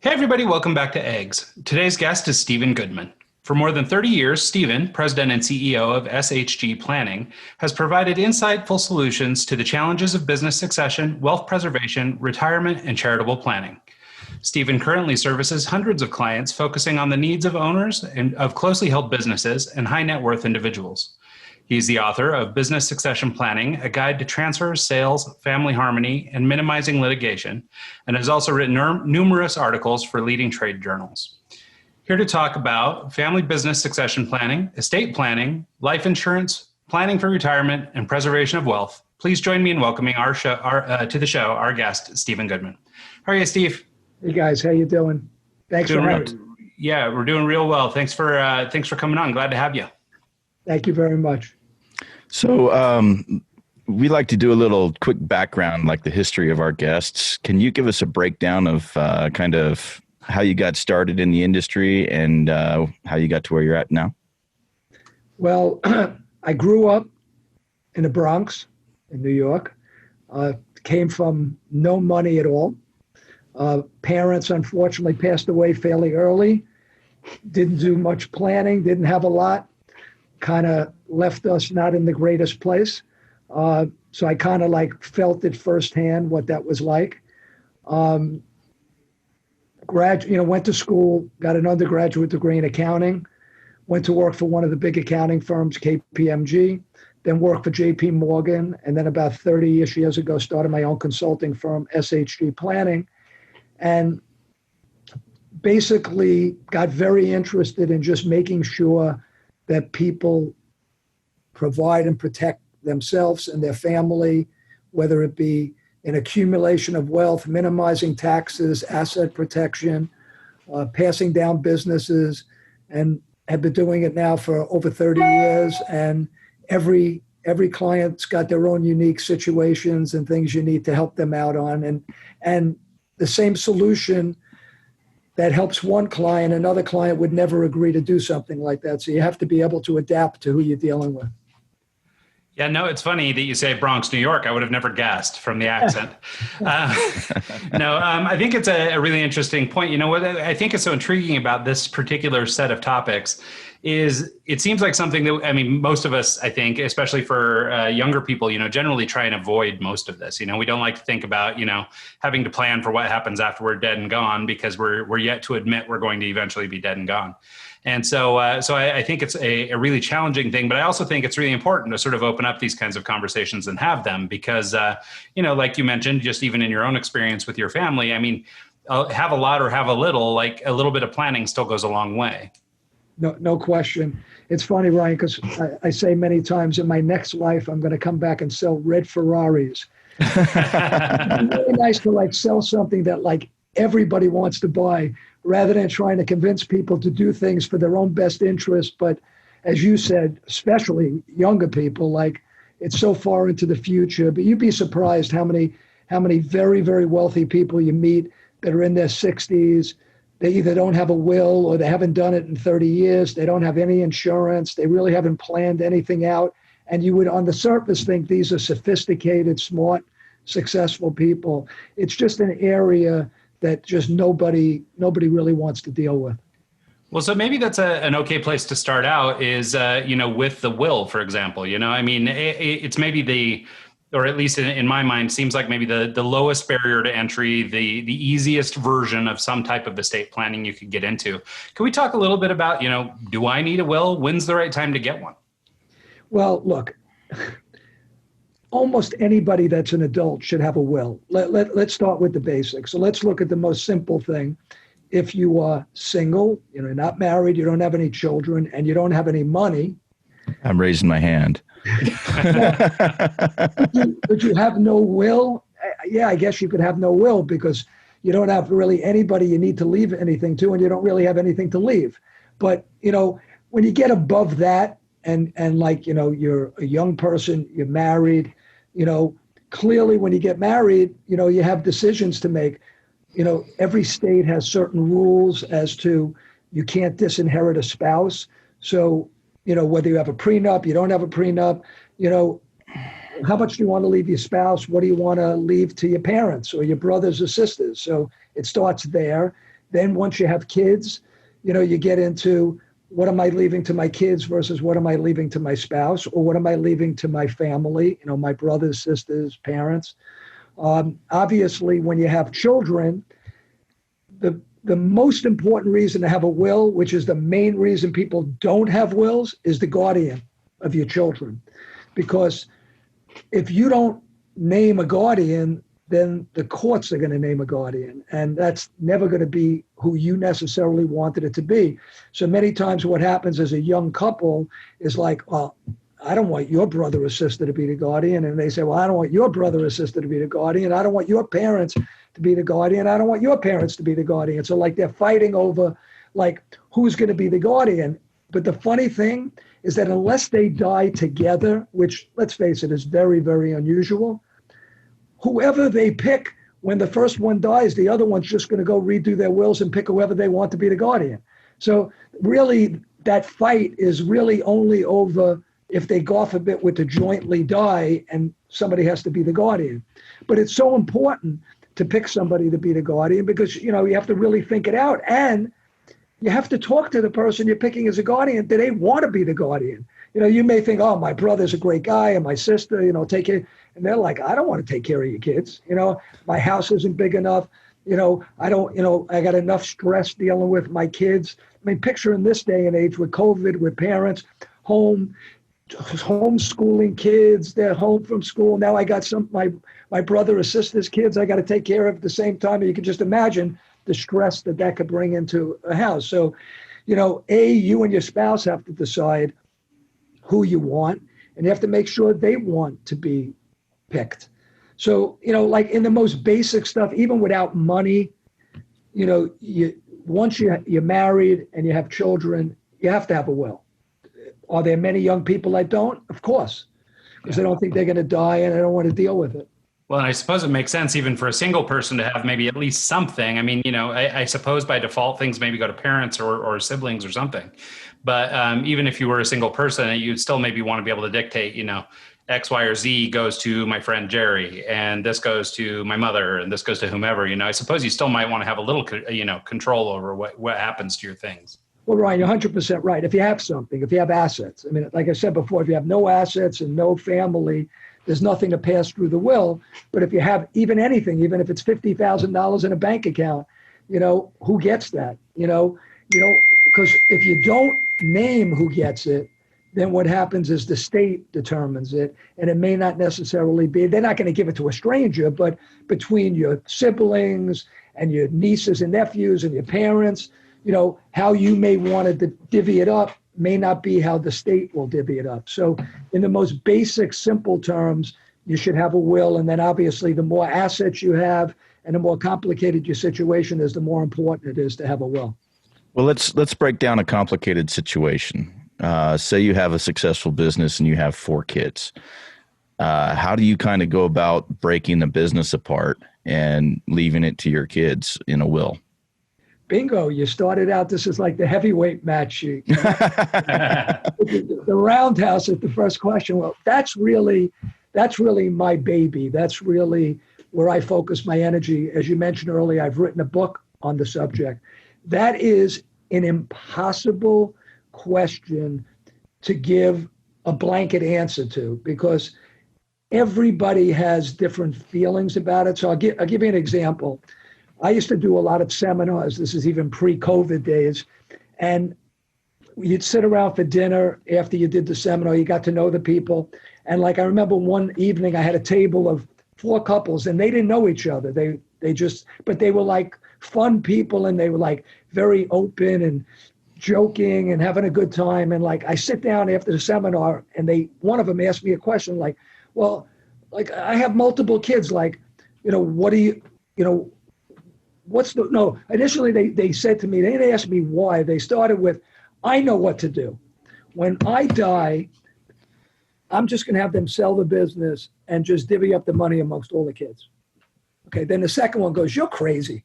Hey everybody, welcome back to Eggs. Today's guest is Steven Goodman. For more than 30 years, Steven, President and CEO of SHG Planning, has provided insightful solutions to the challenges of business succession, wealth preservation, retirement, and charitable planning. Steven currently services hundreds of clients focusing on the needs of owners and of closely held businesses and high net worth individuals. He's the author of Business Succession Planning, a guide to transfers, sales, family harmony, and minimizing litigation, and has also written numerous articles for leading trade journals. Here to talk about family business succession planning, estate planning, life insurance, planning for retirement, and preservation of wealth, please join me in welcoming to the show our guest, Steven Goodman. How are you, Steve? Hey guys, how you doing? Thanks for having me. Yeah, we're doing real well. Thanks for coming on. Glad to have you. Thank you very much. So we like to do a little quick background, like the history of our guests. Can you give us a breakdown of kind of how you got started in the industry and how you got to where you're at now? Well, I grew up in the Bronx in New York, came from no money at all. Parents, unfortunately, passed away fairly early, didn't do much planning, didn't have a lot, kind of left us not in the greatest place. So I kind of like felt it firsthand what that was like. Went to school, got an undergraduate degree in accounting, went to work for one of the big accounting firms, KPMG, then worked for JP Morgan, and then about 30-ish years ago started my own consulting firm, SHG Planning, and basically got very interested in just making sure that people provide and protect themselves and their family, whether it be an accumulation of wealth, minimizing taxes, asset protection, passing down businesses, and have been doing it now for over 30 years. And every client's got their own unique situations and things you need to help them out on. And the same solution that helps one client, another client would never agree to do something like that. So you have to be able to adapt to who you're dealing with. Yeah, no, it's funny that you say Bronx, New York. I would have never guessed from the accent. I think it's a really interesting point. You know, what I think is so intriguing about this particular set of topics is it seems like something that, I mean, most of us, I think, especially for younger people, generally try and avoid most of this. We don't like to think about, having to plan for what happens after we're dead and gone because we're yet to admit we're going to eventually be dead and gone. And so I think it's a really challenging thing, but I also think it's really important to sort of open up these kinds of conversations and have them because, like you mentioned, just even in your own experience with your family, I mean, have a lot or have a little, like a little bit of planning still goes a long way. No question. It's funny, Ryan, because I say many times in my next life, I'm going to come back and sell red Ferraris. It's really nice to like sell something that like everybody wants to buy rather than trying to convince people to do things for their own best interest. But as you said, especially younger people, like it's so far into the future, but you'd be surprised how many very, very wealthy people you meet that are in their 60s. They either don't have a will or they haven't done it in 30 years. They don't have any insurance. They really haven't planned anything out. And you would, on the surface, think these are sophisticated, smart, successful people. It's just an area that just nobody really wants to deal with. Well, so maybe that's an okay place to start out is, with the will, for example. I mean, it's maybe or at least in my mind, seems like maybe the lowest barrier to entry, the easiest version of some type of estate planning you could get into. Can we talk a little bit about, do I need a will? When's the right time to get one? Well, look, almost anybody that's an adult should have a will. Let's start with the basics. So let's look at the most simple thing. If you are single, you're not married, you don't have any children, and you don't have any money. I'm raising my hand. But you have no will? Yeah, I guess you could have no will because you don't have really anybody you need to leave anything to, and you don't really have anything to leave. But, when you get above that and like, you're a young person, you're married, clearly when you get married, you have decisions to make. Every state has certain rules as to you can't disinherit a spouse. So, whether you have a prenup, you don't have a prenup, how much do you want to leave your spouse? What do you want to leave to your parents or your brothers or sisters? So it starts there. Then once you have kids, you get into what am I leaving to my kids versus what am I leaving to my spouse, or what am I leaving to my family, my brothers, sisters, parents. Obviously, when you have children, the most important reason to have a will, which is the main reason people don't have wills, is the guardian of your children. Because if you don't name a guardian, then the courts are going to name a guardian. And that's never going to be who you necessarily wanted it to be. So many times what happens as a young couple is like, well, I don't want your brother or sister to be the guardian. And they say, well, I don't want your brother or sister to be the guardian. I don't want your parents to be the guardian. I don't want your parents to be the guardian. So like they're fighting over like who's going to be the guardian. But the funny thing is that unless they die together, which let's face it is very, very unusual, whoever they pick when the first one dies, the other one's just going to go redo their wills and pick whoever they want to be the guardian. So really that fight is really only over if they go off a bit with to jointly die and somebody has to be the guardian. But it's so important to pick somebody to be the guardian because, you have to really think it out. And you have to talk to the person you're picking as a guardian. Do they want to be the guardian? You may think, oh, my brother's a great guy and my sister, take care. And they're like, I don't want to take care of your kids. My house isn't big enough. I don't, I got enough stress dealing with my kids. I mean, picture in this day and age with COVID, with parents, homeschooling kids, they're home from school. Now I got my brother or sister's kids I got to take care of at the same time. And you can just imagine the stress that could bring into a house. So, you and your spouse have to decide who you want, and you have to make sure they want to be picked. So, like in the most basic stuff, even without money, once you're married and you have children, you have to have a will. Are there many young people that don't? Of course, because they don't think they're going to die and they don't want to deal with it. Well, and I suppose it makes sense even for a single person to have maybe at least something. I mean, I suppose by default things maybe go to parents or siblings or something. But even if you were a single person, you'd still maybe want to be able to dictate, X, Y, or Z goes to my friend Jerry, and this goes to my mother, and this goes to whomever. I suppose you still might want to have a little, control over what happens to your things. Well, Ryan, you're 100% right. If you have something, if you have assets, I mean, like I said before, if you have no assets and no family, there's nothing to pass through the will. But if you have even anything, even if it's $50,000 in a bank account, who gets that? Because if you don't name who gets it, then what happens is the state determines it, and it may not necessarily be, they're not going to give it to a stranger, but between your siblings and your nieces and nephews and your parents, how you may want to divvy it up may not be how the state will divvy it up. So in the most basic, simple terms, you should have a will. And then obviously the more assets you have and the more complicated your situation is, the more important it is to have a will. Well, let's break down a complicated situation. Say you have a successful business and you have 4 kids. How do you kind of go about breaking the business apart and leaving it to your kids in a will? Bingo, you started out, this is like the heavyweight match. The roundhouse at the first question. Well, that's really my baby. That's really where I focus my energy. As you mentioned earlier, I've written a book on the subject. That is an impossible question to give a blanket answer to, because everybody has different feelings about it. So I'll give you an example. I used to do a lot of seminars. This is even pre-COVID days. And you'd sit around for dinner after you did the seminar. You got to know the people. And like I remember one evening, I had a table of 4 couples, and they didn't know each other. But they were like fun people, and they were like very open and joking and having a good time. And like I sit down after the seminar, and one of them asked me a question like, well, like I have multiple kids. Like, what do you, initially they said to me, they didn't ask me why. They started with, I know what to do. When I die, I'm just going to have them sell the business and just divvy up the money amongst all the kids. Okay, then the second one goes, you're crazy.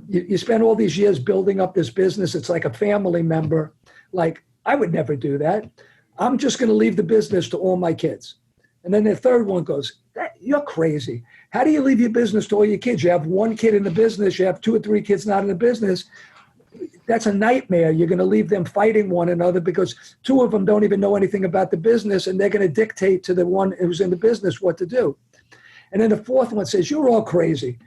You spend all these years building up this business. It's like a family member. Like, I would never do that. I'm just going to leave the business to all my kids. And then the third one goes, You're crazy. How do you leave your business to all your kids? You have one kid in the business, you have 2 or 3 kids not in the business. That's a nightmare. You're going to leave them fighting one another because 2 of them don't even know anything about the business, and they're going to dictate to the one who's in the business what to do. And then the 4th one says, you're all crazy.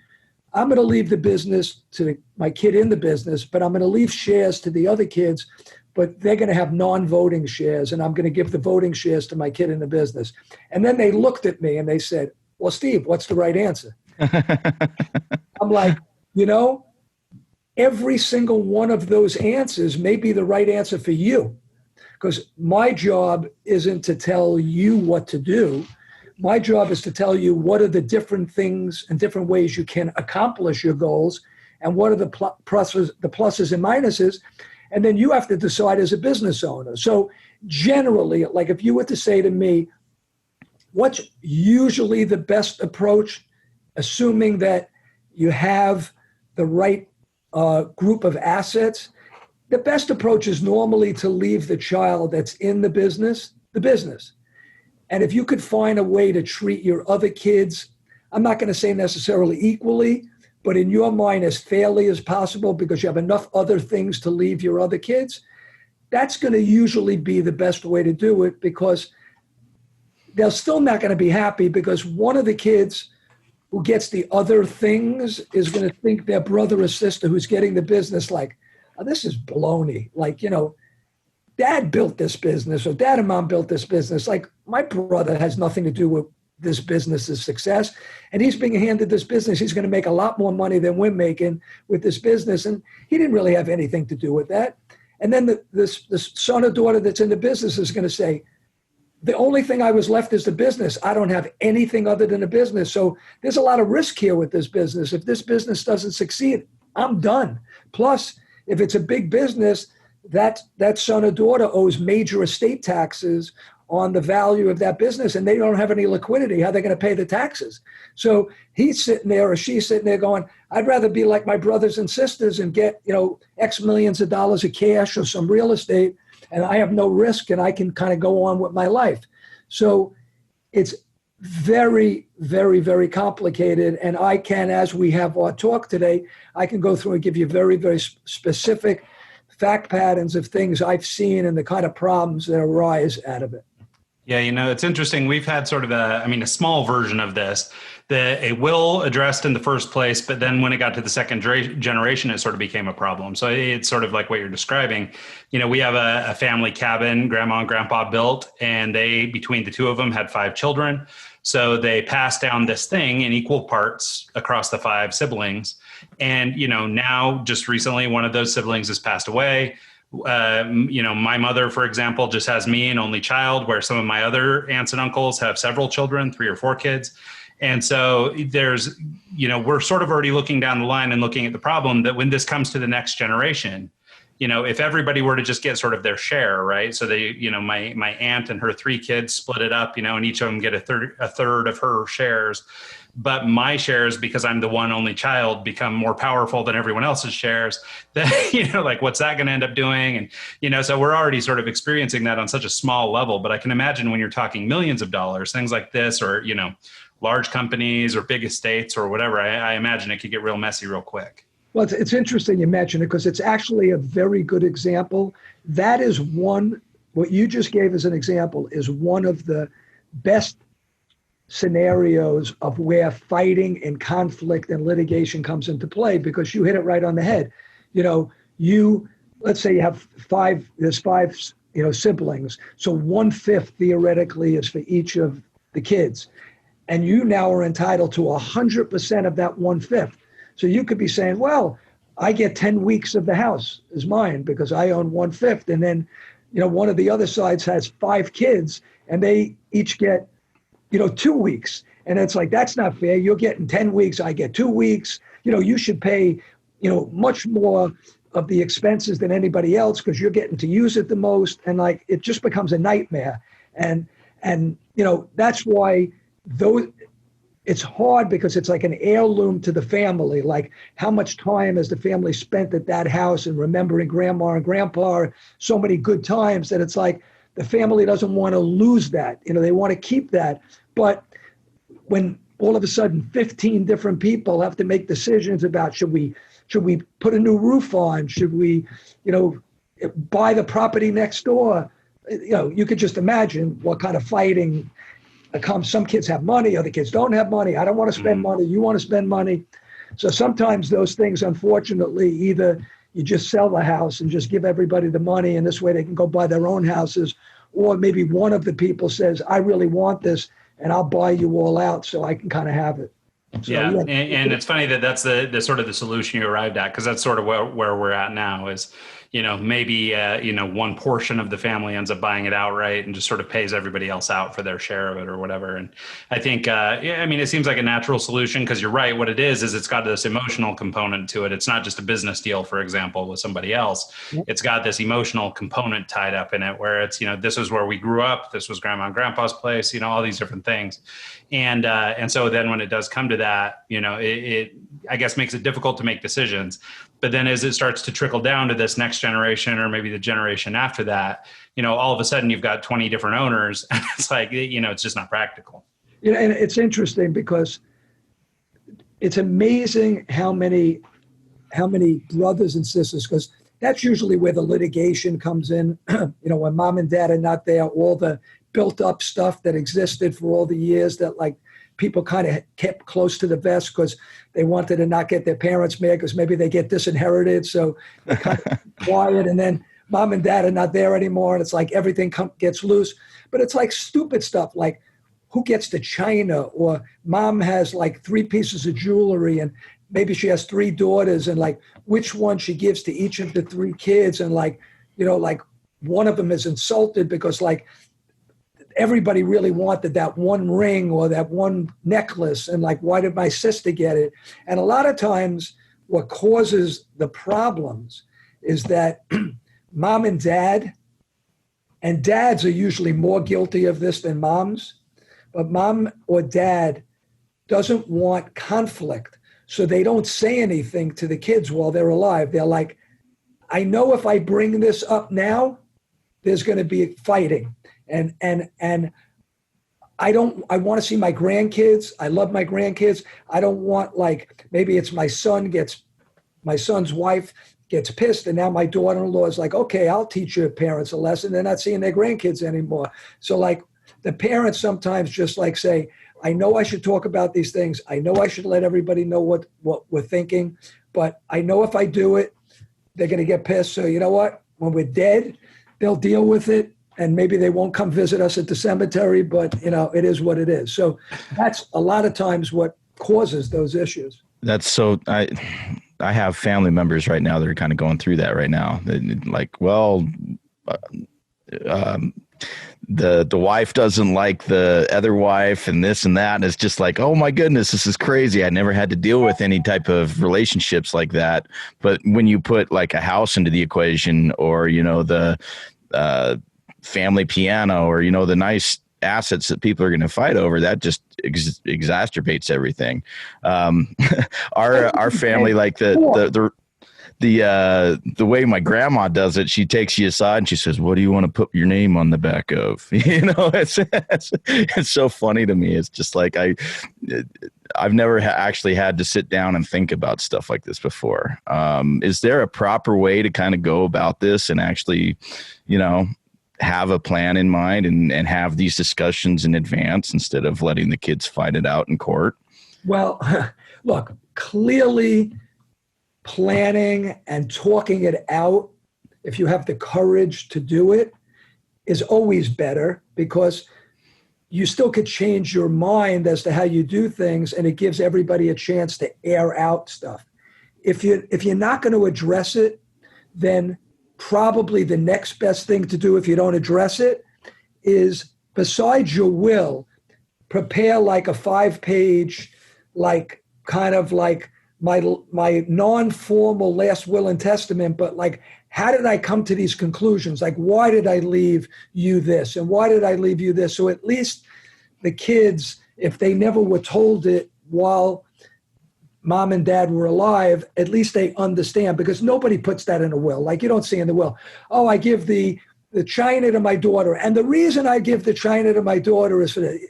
I'm going to leave the business to my kid in the business, but I'm going to leave shares to the other kids, but they're going to have non-voting shares, and I'm going to give the voting shares to my kid in the business. And then they looked at me and they said, well, Steve, what's the right answer? I'm like, every single one of those answers may be the right answer for you, because my job isn't to tell you what to do. My job is to tell you what are the different things and different ways you can accomplish your goals, and what are the pluses and minuses. And then you have to decide as a business owner. So generally, like if you were to say to me, what's usually the best approach, assuming that you have the right group of assets, the best approach is normally to leave the child that's in the business. And if you could find a way to treat your other kids, I'm not going to say necessarily equally, but in your mind as fairly as possible, because you have enough other things to leave your other kids, that's going to usually be the best way to do it, because they're still not going to be happy, because one of the kids who gets the other things is going to think their brother or sister who's getting the business like, oh, this is baloney. Like, dad built this business, or dad and mom built this business. Like, my brother has nothing to do with this business's success, and he's being handed this business. He's going to make a lot more money than we're making with this business, and he didn't really have anything to do with that. And then the son or daughter that's in the business is going to say, the only thing I was left is the business. I don't have anything other than a business. So there's a lot of risk here with this business. If this business doesn't succeed, I'm done. Plus, if it's a big business, that son or daughter owes major estate taxes on the value of that business, and they don't have any liquidity. How are they going to pay the taxes? So he's sitting there, or she's sitting there going, I'd rather be like my brothers and sisters and get, X millions of dollars of cash or some real estate, and I have no risk, and I can kind of go on with my life. So it's very, very, very complicated. And I can, as we have our talk today, I can go through and give you very, very specific fact patterns of things I've seen and the kind of problems that arise out of it. Yeah, it's interesting. We've had sort of a small version of this, a will addressed in the first place, but then when it got to the second generation, it sort of became a problem. So it's sort of like what you're describing. We have a family cabin grandma and grandpa built, and they, between the 2 of them, had 5 children. So they passed down this thing in equal parts across the 5 siblings. And, now just recently, one of those siblings has passed away. My mother, for example, just has me, an only child, where some of my other aunts and uncles have several children, 3 or 4 kids. And so there's, we're sort of already looking down the line and looking at the problem that when this comes to the next generation, if everybody were to just get sort of their share, right? So they, my aunt and her 3 kids split it up, and each of them get a third of her shares. But my shares, because I'm the one only child, become more powerful than everyone else's shares. That, what's that going to end up doing? And, so we're already sort of experiencing that on such a small level. But I can imagine when you're talking millions of dollars, things like this, or, large companies or big estates or whatever, I imagine it could get real messy real quick. Well, it's interesting you mention it, because it's actually a very good example. That is one, what you just gave as an example is one of the best scenarios of where fighting and conflict and litigation comes into play, because you hit it right on the head. Let's say you have 5, there's 5, siblings. So 1/5 theoretically is for each of the kids. And you now are entitled to 100% of that 1/5. So you could be saying, well, I get 10 weeks of the house is mine because I own 1/5. And then, one of the other sides has 5 kids and they each get 2 weeks. And it's like, that's not fair. You're getting 10 weeks. I get 2 weeks. You should pay, much more of the expenses than anybody else because you're getting to use it the most. And like, it just becomes a nightmare. And that's why it's hard, because it's like an heirloom to the family. Like, how much time has the family spent at that house and remembering grandma and grandpa, so many good times, that it's like the family doesn't want to lose that. They want to keep that. But when all of a sudden 15 different people have to make decisions about should we put a new roof on? Should we, buy the property next door? You could just imagine what kind of fighting comes. Some kids have money, other kids don't have money. I don't want to spend money. You want to spend money. So sometimes those things, unfortunately, either you just sell the house and just give everybody the money, and this way they can go buy their own houses, or maybe one of the people says, I really want this, and I'll buy you all out so I can kind of have it. So, yeah. And it's funny that that's the sort of the solution you arrived at, because that's sort of where we're at now is, maybe, one portion of the family ends up buying it outright and just sort of pays everybody else out for their share of it or whatever. And I think, it seems like a natural solution, because you're right. What it is it's got this emotional component to it. It's not just a business deal, for example, with somebody else. Yep. It's got this emotional component tied up in it where it's, this is where we grew up. This was grandma and grandpa's place, all these different things. And so then when it does come to that, it I guess makes it difficult to make decisions. But then as it starts to trickle down to this next generation, or maybe the generation after that, all of a sudden you've got 20 different owners, and it's like, it's just not practical. And it's interesting because it's amazing how many brothers and sisters, because that's usually where the litigation comes in. When mom and dad are not there, all the built up stuff that existed for all the years that like people kind of kept close to the vest because they wanted to not get their parents mad because maybe they get disinherited. So they kind of quiet, and then mom and dad are not there anymore. And it's like everything gets loose, but it's like stupid stuff. Like who gets the china, or mom has like 3 pieces of jewelry and maybe she has 3 daughters, and like which one she gives to each of the 3 kids. And like, like one of them is insulted because like, everybody really wanted that one ring or that one necklace. And like, why did my sister get it? And a lot of times what causes the problems is that mom and dads are usually more guilty of this than moms, but mom or dad doesn't want conflict. So they don't say anything to the kids while they're alive. They're like, I know if I bring this up now, there's going to be fighting. And I want to see my grandkids. I love my grandkids. I don't want, like, maybe it's my son's wife gets pissed, and now my daughter-in-law is like, okay, I'll teach your parents a lesson. They're not seeing their grandkids anymore. So like the parents sometimes just like say, I know I should talk about these things. I know I should let everybody know what we're thinking, but I know if I do it, they're going to get pissed. So you know what? When we're dead, they'll deal with it. And maybe they won't come visit us at the cemetery, but it is what it is. So that's a lot of times what causes those issues. That's so, I have family members right now that are kind of going through that right now. Like, well, the wife doesn't like the other wife and this and that. And it's just like, oh my goodness, this is crazy. I never had to deal with any type of relationships like that. But when you put like a house into the equation, or, the, family piano, or the nice assets that people are going to fight over, that just exacerbates everything. Our family, like the way my grandma does it, she takes you aside and she says, what do you want to put your name on the back of? It's so funny to me. It's just like I've never actually had to sit down and think about stuff like this before. Is there a proper way to kind of go about this and actually, have a plan in mind and have these discussions in advance instead of letting the kids fight it out in court? Well, look, clearly planning and talking it out, if you have the courage to do it, is always better, because you still could change your mind as to how you do things, and it gives everybody a chance to air out stuff. If you're not going to address it, then probably the next best thing to do if you don't address it is, besides your will, prepare like a 5-page, like kind of like my non-formal last will and testament, but like, how did I come to these conclusions? Like, why did I leave you this? And why did I leave you this? So at least the kids, if they never were told it while mom and dad were alive, at least they understand, because nobody puts that in a will. Like, you don't see in the will, oh, I give the china to my daughter, and the reason I give the china to my daughter is for the,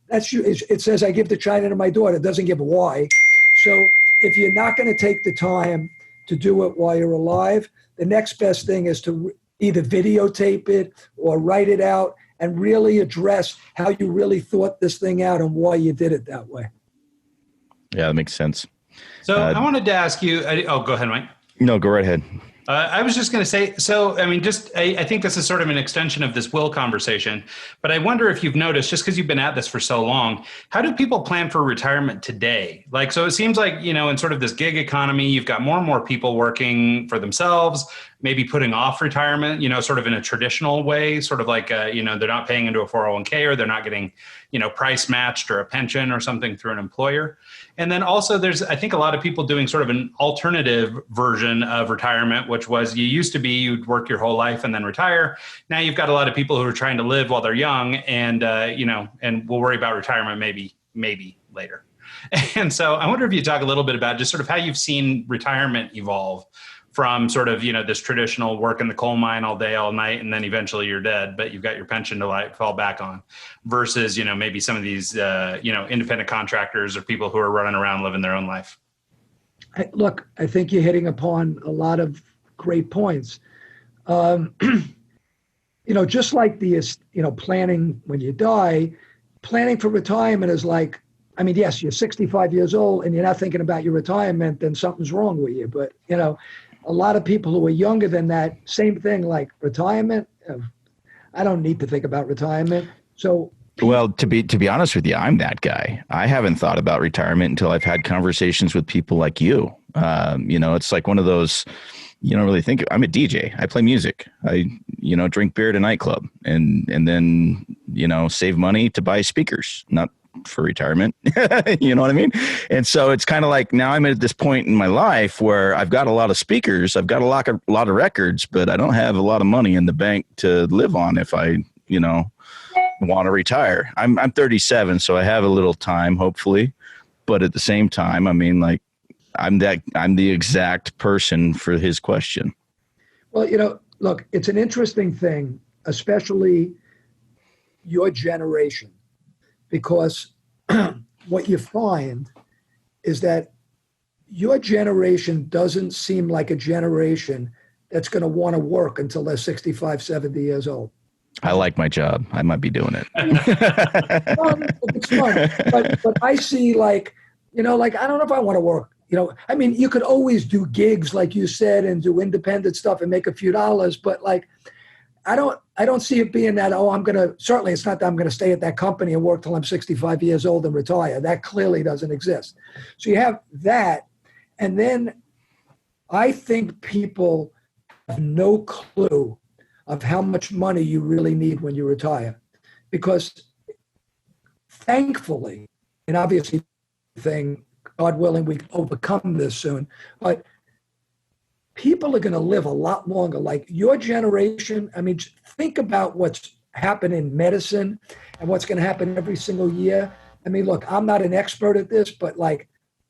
it says I give to China to my daughter. It doesn't give why. So if you're not going to take the time to do it while you're alive, the next best thing is to either videotape it or write it out and really address how you really thought this thing out and why you did it that way. Yeah, that makes sense. So I wanted to ask you, go ahead, Mike. No, go right ahead. I was just going to say, so, I mean, I think this is sort of an extension of this will conversation, but I wonder if you've noticed, just because you've been at this for so long, how do people plan for retirement today? Like, so it seems like, in sort of this gig economy, you've got more and more people working for themselves, maybe putting off retirement, sort of in a traditional way, sort of like, they're not paying into a 401k, or they're not getting, price matched or a pension or something through an employer. And then also there's, I think, a lot of people doing sort of an alternative version of retirement, which was you used to be, you'd work your whole life and then retire. Now you've got a lot of people who are trying to live while they're young and, and we'll worry about retirement maybe later. And so I wonder if you talk a little bit about just sort of how you've seen retirement evolve from sort of, this traditional work in the coal mine all day, all night, and then eventually you're dead, but you've got your pension to fall back on versus, maybe some of these, independent contractors or people who are running around living their own life. Look, I think you're hitting upon a lot of great points. Just like the, planning when you die, planning for retirement is like, yes, you're 65 years old and you're not thinking about your retirement, then something's wrong with you. But, a lot of people who are younger than that, same thing, like retirement. I don't need to think about retirement. So, well, to be honest with you, I'm that guy. I haven't thought about retirement until I've had conversations with people like you. It's like one of those, you don't really think. I'm a DJ. I play music. I, drink beer at a nightclub and then, save money to buy speakers, not for retirement. You know what I mean? And so it's kind of like now I'm at this point in my life where I've got a lot of speakers, I've got a lot of records, but I don't have a lot of money in the bank to live on if I, want to retire. I'm 37, so I have a little time, hopefully. But at the same time, I'm the exact person for his question. Well, look, it's an interesting thing, especially your generation. Because what you find is that your generation doesn't seem like a generation that's going to want to work until they're 65, 70 years old. I like my job. I might be doing it. It's fun. But I see I don't know if I want to work. You could always do gigs, like you said, and do independent stuff and make a few dollars. But I don't see it being that, certainly it's not that I'm going to stay at that company and work till I'm 65 years old and retire. That clearly doesn't exist. So you have that. And then I think people have no clue of how much money you really need when you retire. Because thankfully, and obviously, God willing, we overcome this soon, but people are going to live a lot longer. Like your generation, think about what's happened in medicine and what's going to happen every single year. Look, I'm not an expert at this, but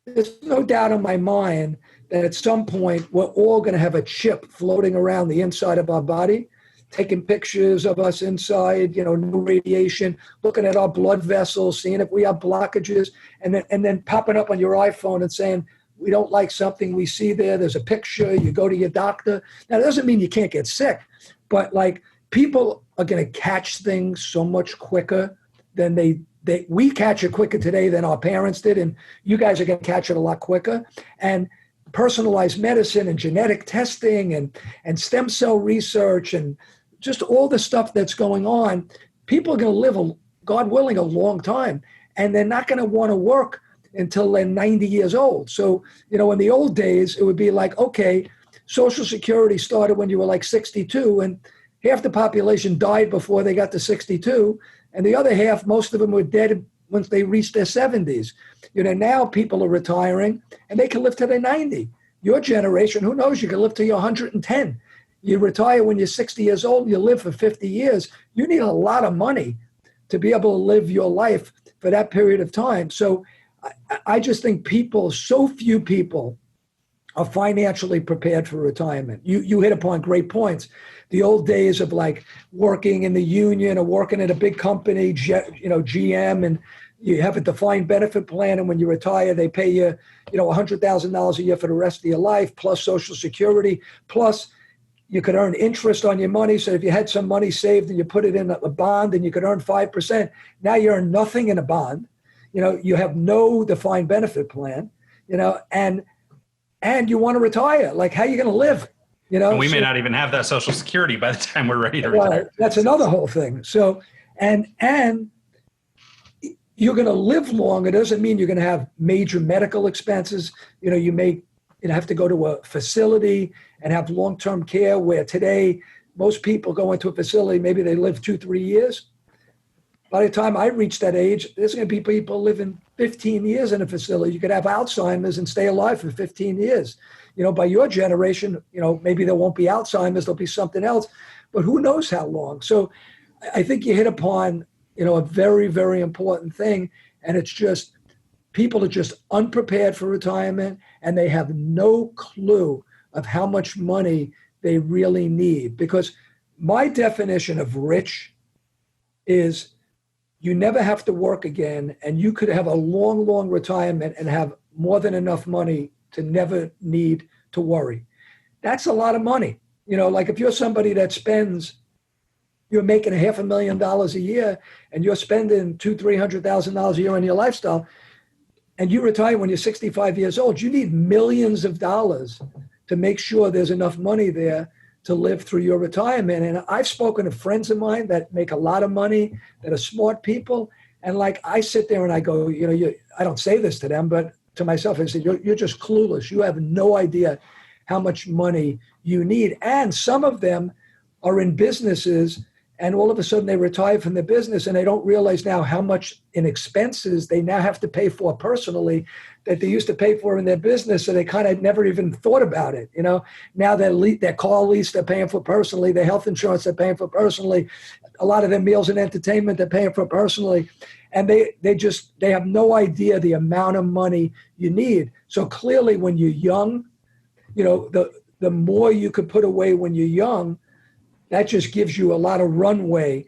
there's no doubt in my mind that at some point we're all going to have a chip floating around the inside of our body, taking pictures of us inside, no radiation, looking at our blood vessels, seeing if we have blockages, and then popping up on your iPhone and saying, we don't like something we see there. There's a picture. You go to your doctor. Now, that doesn't mean you can't get sick, but people are going to catch things so much quicker than we catch it quicker today than our parents did. And you guys are going to catch it a lot quicker. And personalized medicine and genetic testing and stem cell research and just all the stuff that's going on, people are going to live, God willing, a long time. And they're not going to want to work until they're 90 years old. So, in the old days, it would be like, okay, Social Security started when you were 62, and half the population died before they got to 62, and the other half, most of them were dead once they reached their 70s. Now people are retiring, and they can live till they're 90. Your generation, who knows, you can live till you're 110. You retire when you're 60 years old, you live for 50 years. You need a lot of money to be able to live your life for that period of time. So I just think so few people are financially prepared for retirement. You hit upon great points. The old days of working in the union or working at a big company, GM, and you have a defined benefit plan, and when you retire, they pay you, $100,000 a year for the rest of your life, plus Social Security, plus you could earn interest on your money. So if you had some money saved and you put it in a bond and you could earn 5%, now you earn nothing in a bond. You have no defined benefit plan, and you want to retire. Like, how are you going to live? And we may not even have that Social Security by the time we're ready to retire. That's another whole thing. So, and you're going to live long. It doesn't mean you're going to have major medical expenses. You may have to go to a facility and have long-term care, where today most people go into a facility, maybe they live 2-3 years. By the time I reach that age, there's going to be people living 15 years in a facility. You could have Alzheimer's and stay alive for 15 years. By your generation, maybe there won't be Alzheimer's, there'll be something else, but who knows how long. So I think you hit upon, a very, very important thing. And it's just, people are just unprepared for retirement, and they have no clue of how much money they really need. Because my definition of rich is, you never have to work again, and you could have a long, long retirement and have more than enough money to never need to worry. That's a lot of money. Like if you're somebody that you're making $500,000 a year and you're spending $200,000-$300,000 a year on your lifestyle, and you retire when you're 65 years old, you need millions of dollars to make sure there's enough money there to live through your retirement. And I've spoken to friends of mine that make a lot of money, that are smart people. And like, I sit there and I go, I don't say this to them, but to myself, I say, you're just clueless. You have no idea how much money you need. And some of them are in businesses, and all of a sudden they retire from their business, and they don't realize now how much in expenses they now have to pay for personally that they used to pay for in their business. So they kind of never even thought about it. Now their car lease they're paying for personally, their health insurance they're paying for personally, a lot of their meals and entertainment they're paying for personally. And they have no idea the amount of money you need. So clearly when you're young, the more you could put away when you're young, that just gives you a lot of runway.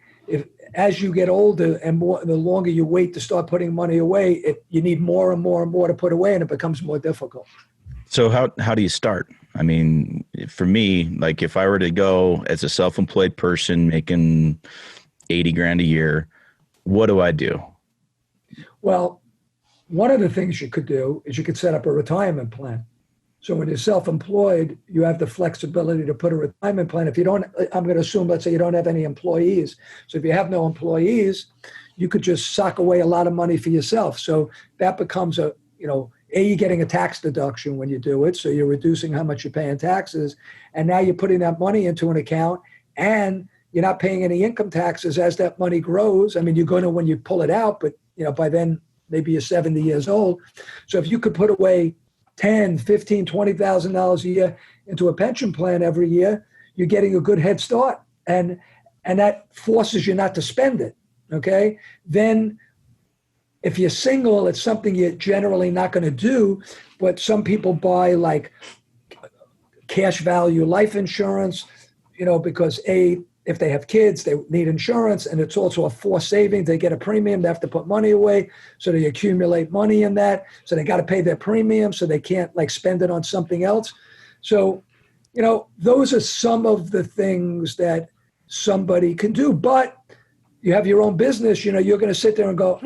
As you get older and the longer you wait to start putting money away, you need more and more and more to put away, and it becomes more difficult. So how do you start? I mean, for me, like if I were to go as a self-employed person making $80,000 a year, what do I do? Well, one of the things you could do is you could set up a retirement plan. So when you're self-employed, you have the flexibility to put a retirement plan. If you don't, I'm going to assume, let's say you don't have any employees. So if you have no employees, you could just sock away a lot of money for yourself. So that becomes you're getting a tax deduction when you do it. So you're reducing how much you pay in taxes. And now you're putting that money into an account, and you're not paying any income taxes as that money grows. I mean, you're going to when you pull it out, but by then maybe you're 70 years old. So if you could put away $10,000, $15,000, $20,000 a year into a pension plan every year, you're getting a good head start. And that forces you not to spend it, okay? Then if you're single, it's something you're generally not going to do, but some people buy like cash value life insurance, because if they have kids, they need insurance, and it's also a forced savings. They get a premium, they have to put money away, so they accumulate money in that. So they got to pay their premium, so they can't spend it on something else. So, those are some of the things that somebody can do. But you have your own business, you're going to sit there and go,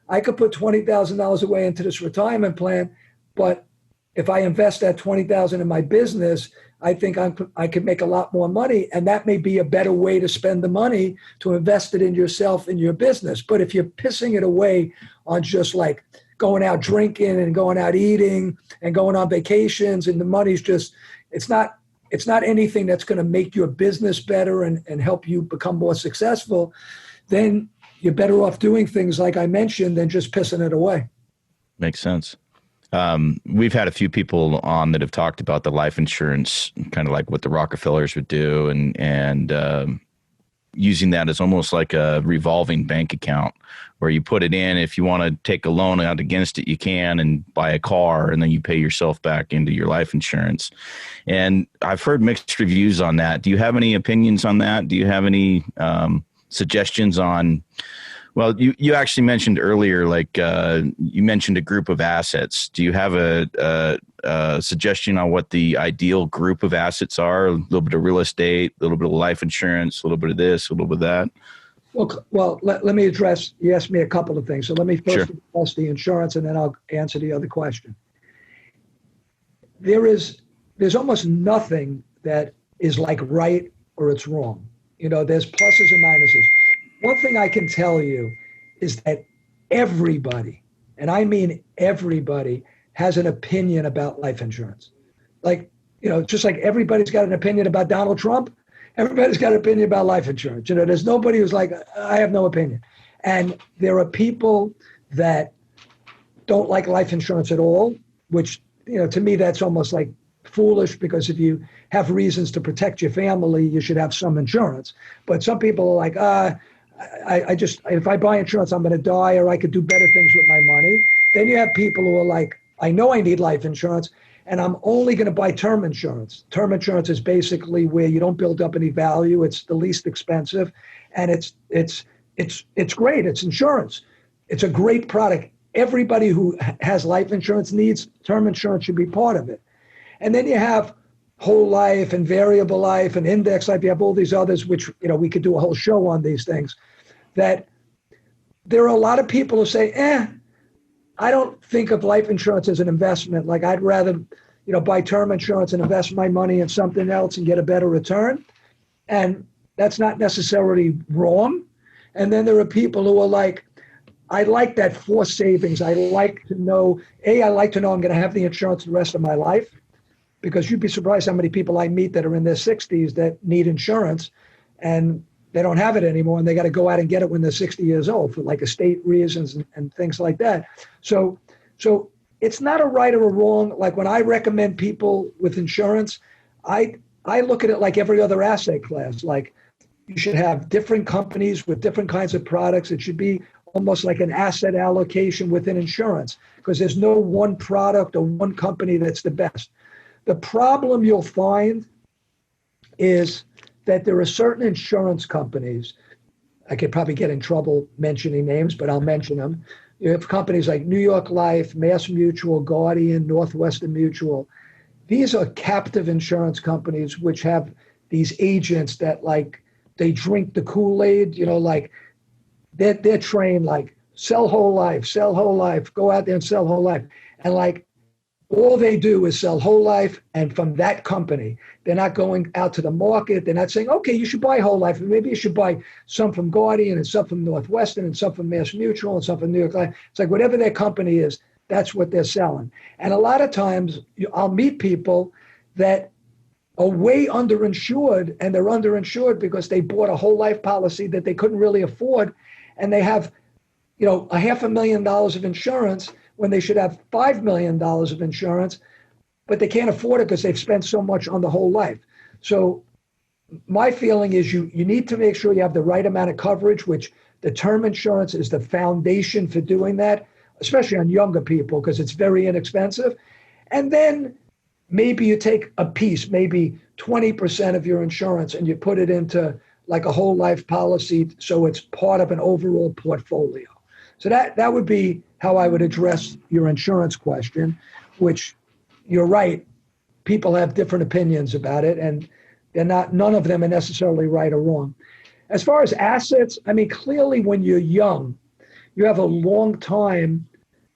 I could put $20,000 away into this retirement plan, but if I invest that $20,000 in my business, I think I can make a lot more money, and that may be a better way to spend the money, to invest it in yourself and your business. But if you're pissing it away on just like going out drinking and going out eating and going on vacations, and the money's just, it's not anything that's going to make your business better and help you become more successful, then you're better off doing things like I mentioned than just pissing it away. Makes sense. We've had a few people on that have talked about the life insurance, kind of like what the Rockefellers would do, and using that as almost like a revolving bank account where you put it in. If you want to take a loan out against it, you can, and buy a car, and then you pay yourself back into your life insurance. And I've heard mixed reviews on that. Do you have any opinions on that? Do you have any suggestions on Well, you actually mentioned earlier, like you mentioned a group of assets. Do you have a suggestion on what the ideal group of assets are? A little bit of real estate, a little bit of life insurance, a little bit of this, a little bit of that. Well, let me address, you asked me a couple of things. So let me first Sure. address the insurance and then I'll answer the other question. There's almost nothing that is like right or it's wrong. There's pluses and minuses. One thing I can tell you is that everybody, and I mean everybody, has an opinion about life insurance. Like, just like everybody's got an opinion about Donald Trump, everybody's got an opinion about life insurance. There's nobody who's like, I have no opinion. And there are people that don't like life insurance at all, which, to me, that's almost like foolish, because if you have reasons to protect your family, you should have some insurance. But some people are like, if I buy insurance, I'm going to die, or I could do better things with my money. Then you have people who are like, I know I need life insurance, and I'm only going to buy term insurance. Term insurance is basically where you don't build up any value. It's the least expensive, and it's great. It's insurance. It's a great product. Everybody who has life insurance needs term insurance, should be part of it. And then you have whole life and variable life and index life. You have all these others, which, we could do a whole show on these things. That there are a lot of people who say, I don't think of life insurance as an investment. Like, I'd rather, buy term insurance and invest my money in something else and get a better return. And that's not necessarily wrong. And then there are people who are like, I like that forced savings. I like to know I'm going to have the insurance the rest of my life. Because you'd be surprised how many people I meet that are in their 60s that need insurance and they don't have it anymore, and they got to go out and get it when they're 60 years old for like estate reasons and things like that. So it's not a right or a wrong. Like, when I recommend people with insurance, I look at it like every other asset class. Like, you should have different companies with different kinds of products. It should be almost like an asset allocation within insurance, because there's no one product or one company that's the best. The problem you'll find is that there are certain insurance companies, I could probably get in trouble mentioning names, but I'll mention them. You have companies like New York Life, Mass Mutual, Guardian, Northwestern Mutual. These are captive insurance companies which have these agents that, like, they drink the Kool-Aid, like they're trained like sell whole life, go out there and sell whole life. And like, all they do is sell whole life, and from that company. They're not going out to the market. They're not saying, okay, you should buy whole life. Maybe you should buy some from Guardian and some from Northwestern and some from Mass Mutual and some from New York Life. It's like, whatever their company is, that's what they're selling. And a lot of times I'll meet people that are way underinsured, and they're underinsured because they bought a whole life policy that they couldn't really afford. And they have, $500,000 of insurance when they should have $5 million of insurance, but they can't afford it because they've spent so much on the whole life. So my feeling is you need to make sure you have the right amount of coverage, which the term insurance is the foundation for doing that, especially on younger people, because it's very inexpensive. And then maybe you take a piece, maybe 20% of your insurance, and you put it into like a whole life policy, so it's part of an overall portfolio. So that would be how I would address your insurance question, which, you're right, people have different opinions about it, and none of them are necessarily right or wrong. As far as assets, I mean, clearly when you're young, you have a long time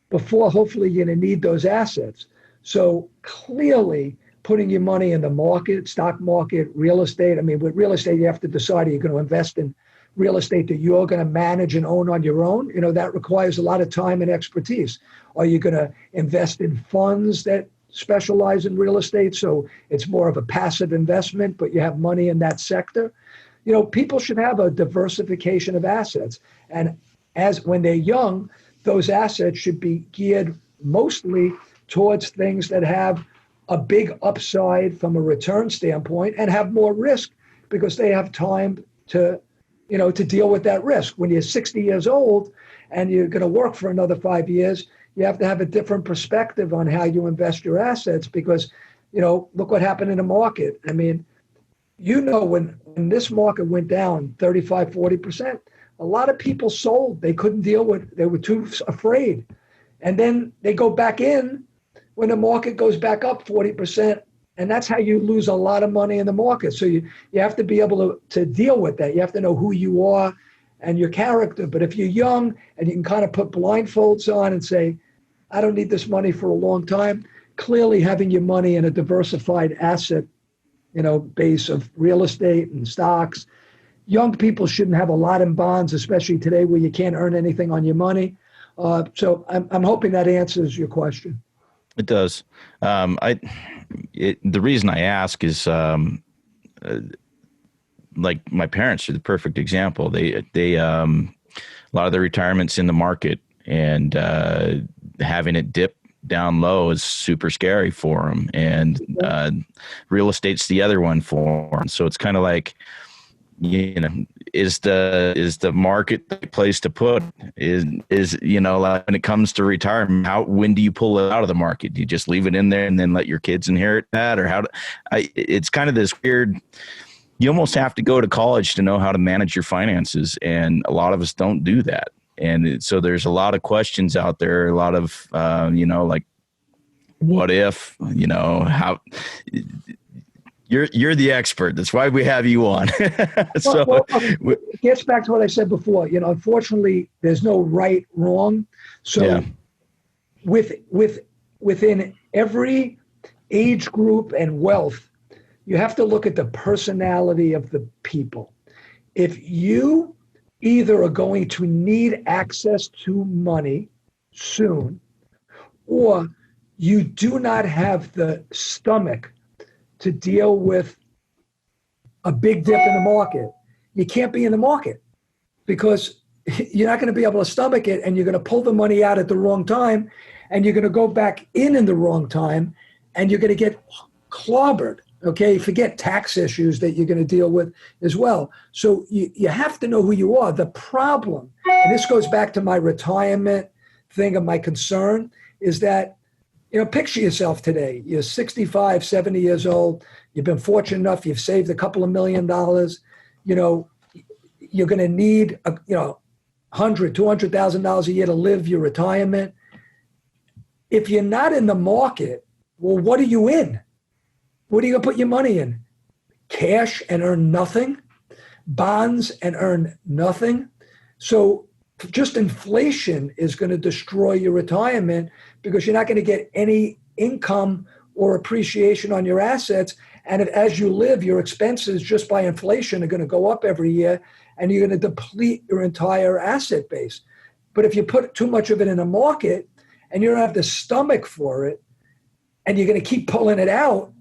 before hopefully you're going to need those assets. So clearly putting your money in the market, stock market, real estate. I mean, with real estate, you have to decide, are you going to invest in real estate that you're going to manage and own on your own? That requires a lot of time and expertise. Are you going to invest in funds that specialize in real estate, so it's more of a passive investment, but you have money in that sector? People should have a diversification of assets. And when they're young, those assets should be geared mostly towards things that have a big upside from a return standpoint and have more risk, because they have time to deal with that risk. When you're 60 years old and you're going to work for another 5 years, you have to have a different perspective on how you invest your assets, because, look what happened in the market. I mean, when this market went down 35, 40%, A lot of people sold. They couldn't deal with, they were too afraid. And then they go back in when the market goes back up 40%. And that's how you lose a lot of money in the market. So you have to be able to deal with that. You have to know who you are and your character. But if you're young and you can kind of put blindfolds on and say, I don't need this money for a long time, clearly having your money in a diversified asset, base of real estate and stocks. Young people shouldn't have a lot in bonds, especially today where you can't earn anything on your money. So I'm hoping that answers your question. It does. The reason I ask is like my parents are the perfect example. They a lot of their retirement's in the market, and having it dip down low is super scary for them. And real estate's the other one for them. So it's kind of like, is the market the place to put? Is like when it comes to retirement, when do you pull it out of the market? Do you just leave it in there and then let your kids inherit that, or it's kind of this weird. You almost have to go to college to know how to manage your finances, and a lot of us don't do that. And so there's a lot of questions out there, a lot of like, what if, how. You're the expert. That's why we have you on. So it gets back to what I said before. Unfortunately, there's no right, wrong. So within every age group and wealth, you have to look at the personality of the people. If you either are going to need access to money soon, or you do not have the stomach to deal with a big dip in the market, you can't be in the market, because you're not going to be able to stomach it, and you're going to pull the money out at the wrong time, and you're going to go back in the wrong time, and you're going to get clobbered. Okay, forget tax issues that you're going to deal with as well. So you have to know who you are. The problem, and this goes back to my retirement thing of my concern, is that picture yourself today. You're 65, 70 years old. You've been fortunate enough. You've saved a couple of $1 million. You're going to need $100,000, $200,000 a year to live your retirement. If you're not in the market, well, what are you in? What are you going to put your money in? Cash and earn nothing? Bonds and earn nothing? So just inflation is going to destroy your retirement, because you're not going to get any income or appreciation on your assets. And as you live, your expenses just by inflation are going to go up every year, and you're going to deplete your entire asset base. But if you put too much of it in a market and you don't have the stomach for it, and you're going to keep pulling it out,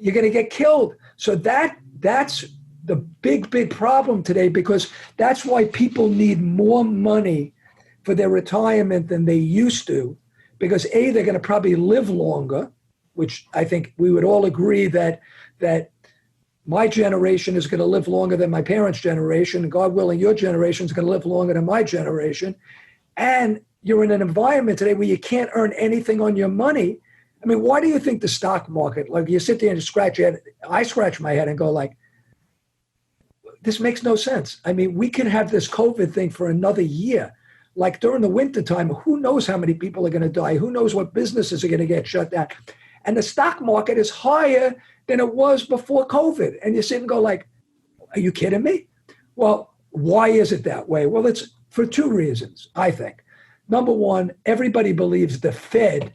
you're going to get killed. So that's the big problem today, because that's why people need more money for their retirement than they used to, because they're going to probably live longer, which I think we would all agree that my generation is going to live longer than my parents' generation, and God willing, your generation is going to live longer than my generation. And you're in an environment today where you can't earn anything on your money. I mean, why do you think the stock market, like you sit there and scratch your head, I scratch my head and go like, this makes no sense. I mean, we could have this COVID thing for another year. Like during the wintertime, who knows how many people are going to die? Who knows what businesses are going to get shut down? And the stock market is higher than it was before COVID. And you sit and go like, are you kidding me? Well, why is it that way? Well, it's for two reasons, I think. Number one, everybody believes the Fed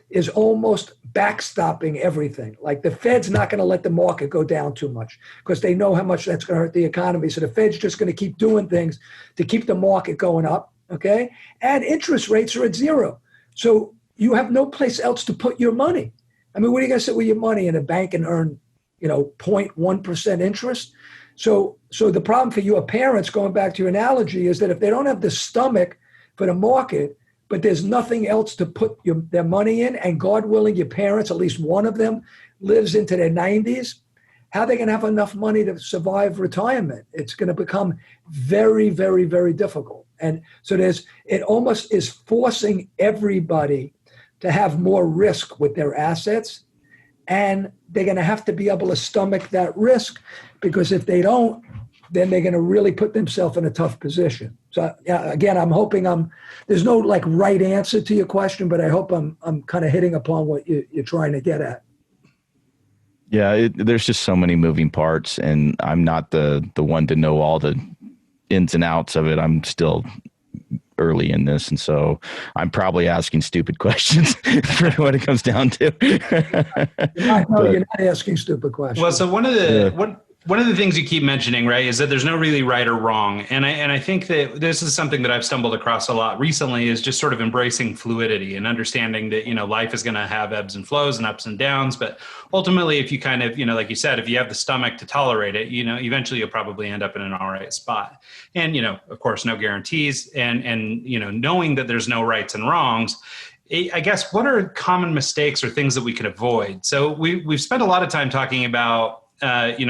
is almost backstopping everything. Like the Fed's not going to let the market go down too much, because they know how much that's going to hurt the economy. So the Fed's just going to keep doing things to keep the market going up, okay? And interest rates are at zero. So you have no place else to put your money. I mean, what are you going to sit with your money in a bank and earn, 0.1% interest? So the problem for your parents, going back to your analogy, is that if they don't have the stomach for the market, but there's nothing else to put their money in, and God willing, your parents, at least one of them, lives into their 90s, how are they going to have enough money to survive retirement? It's going to become very, very, very difficult. And so it almost is forcing everybody to have more risk with their assets, and they're going to have to be able to stomach that risk, because if they don't, then they're going to really put themselves in a tough position. So again, I'm hoping there's no like right answer to your question, but I hope I'm kind of hitting upon what you're trying to get at. Yeah, there's just so many moving parts, and I'm not the one to know all the ins and outs of it. I'm still early in this, and so I'm probably asking stupid questions for what it comes down to. You're not asking stupid questions. Well, so one of the things you keep mentioning, right, is that there's no really right or wrong. And I think that this is something that I've stumbled across a lot recently, is just sort of embracing fluidity and understanding that, life is going to have ebbs and flows and ups and downs. But ultimately, if you kind of, like you said, if you have the stomach to tolerate it, eventually you'll probably end up in an all right spot. And, of course, no guarantees. And knowing that there's no rights and wrongs, I guess, what are common mistakes or things that we could avoid? So we've spent a lot of time talking about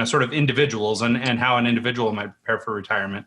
sort of individuals and how an individual might prepare for retirement.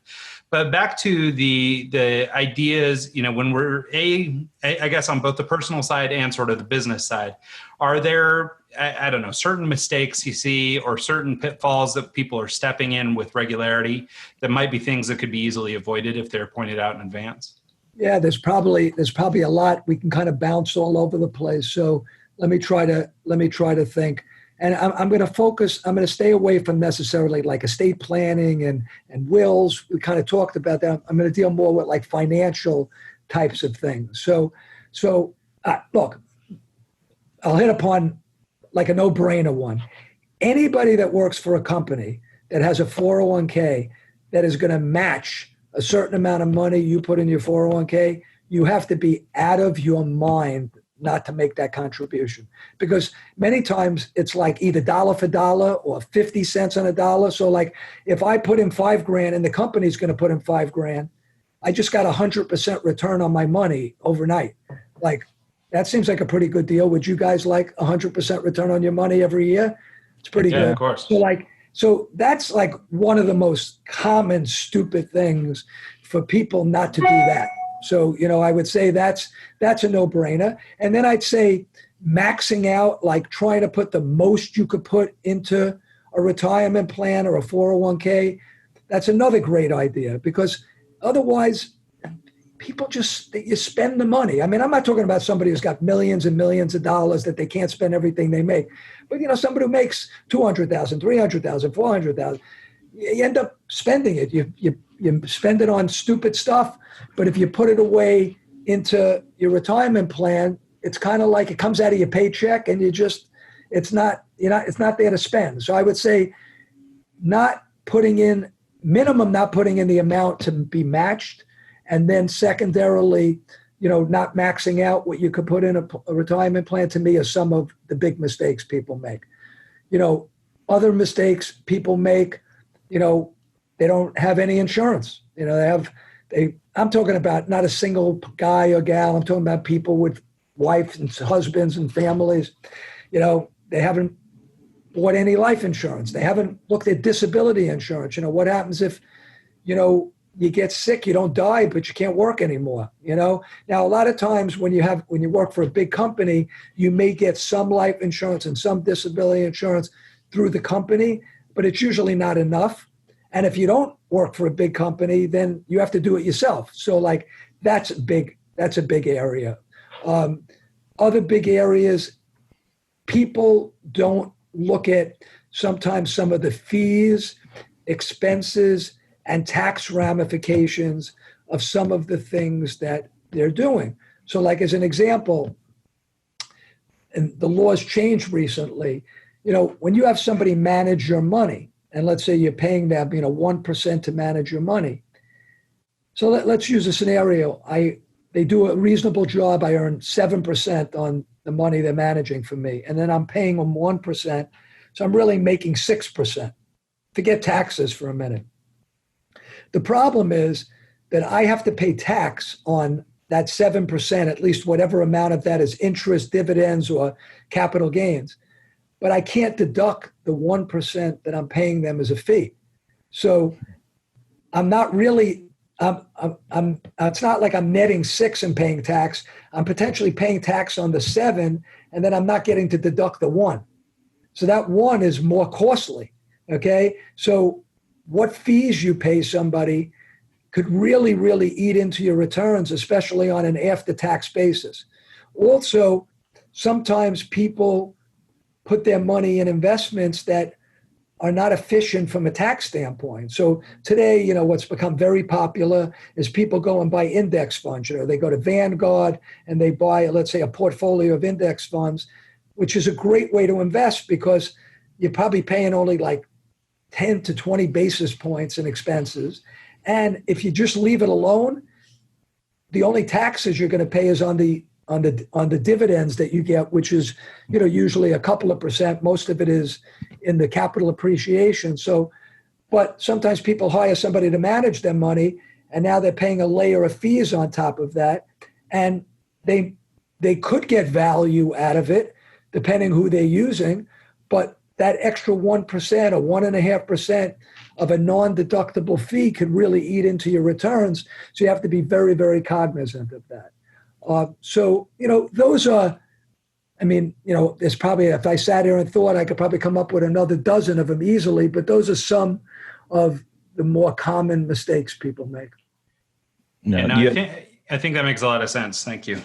But back to the ideas, when we're I guess on both the personal side and sort of the business side, are there, I don't know, certain mistakes you see or certain pitfalls that people are stepping in with regularity that might be things that could be easily avoided if they're pointed out in advance? Yeah, there's probably a lot. We can kind of bounce all over the place. So let me try to think. And I'm going to stay away from necessarily like estate planning and wills. We kind of talked about that. I'm going to deal more with like financial types of things. So look, I'll hit upon like a no-brainer one. Anybody that works for a company that has a 401k that is going to match a certain amount of money you put in your 401k, you have to be out of your mind not to make that contribution, because many times it's like either dollar for dollar or 50 cents on a dollar. So like if I put in $5,000 and the company's going to put in $5,000, I just got 100% return on my money overnight. Like that seems like a pretty good deal. Would you guys like 100% return on your money every year? It's pretty good. Of course. So that's like one of the most common stupid things for people not to do that. So, I would say that's a no-brainer. And then I'd say maxing out, like trying to put the most you could put into a retirement plan or a 401k, that's another great idea, because otherwise people you spend the money. I mean, I'm not talking about somebody who's got millions and millions of dollars that they can't spend everything they make. But, somebody who makes $200,000, $300,000, $400,000, you end up spending it. You spend it on stupid stuff, but if you put it away into your retirement plan, it's kind of like it comes out of your paycheck, and it's not there to spend. So I would say not putting in the amount to be matched, and then secondarily, not maxing out what you could put in a retirement plan, to me, are some of the big mistakes people make. Other mistakes people make, they don't have any insurance. I'm talking about not a single guy or gal. I'm talking about people with wives and husbands and families. They haven't bought any life insurance. They haven't looked at disability insurance. What happens if, you get sick, you don't die, but you can't work anymore. Now, a lot of times when you work for a big company, you may get some life insurance and some disability insurance through the company, but it's usually not enough. And if you don't work for a big company, then you have to do it yourself. So like that's a big area. Other big areas, people don't look at sometimes some of the fees, expenses, and tax ramifications of some of the things that they're doing. So like as an example, and the laws changed recently, when you have somebody manage your money, and let's say you're paying them, 1% to manage your money. So let's use a scenario. They do a reasonable job. I earn 7% on the money they're managing for me. And then I'm paying them 1%. So I'm really making 6%. Forget taxes for a minute. The problem is that I have to pay tax on that 7%, at least whatever amount of that is interest, dividends, or capital gains. But I can't deduct the 1% that I'm paying them as a fee. So I'm not really, it's not like I'm netting 6 and paying tax. I'm potentially paying tax on the 7, and then I'm not getting to deduct the 1. So that 1 is more costly, okay? So what fees you pay somebody could really, really eat into your returns, especially on an after-tax basis. Also, sometimes people put their money in investments that are not efficient from a tax standpoint. So today, what's become very popular is people go and buy index funds. They go to Vanguard and they buy, let's say, a portfolio of index funds, which is a great way to invest because you're probably paying only like 10 to 20 basis points in expenses. And if you just leave it alone, the only taxes you're going to pay is on the dividends that you get, which is, usually a couple of percent. Most of it is in the capital appreciation. So, but sometimes people hire somebody to manage their money, and now they're paying a layer of fees on top of that. And they could get value out of it, depending who they're using. But that extra 1% or 1.5% of a non-deductible fee could really eat into your returns. So you have to be very, very cognizant of that. So, those are, there's probably, if I sat here and thought, I could probably come up with another dozen of them easily, but those are some of the more common mistakes people make. I think that makes a lot of sense. Thank you.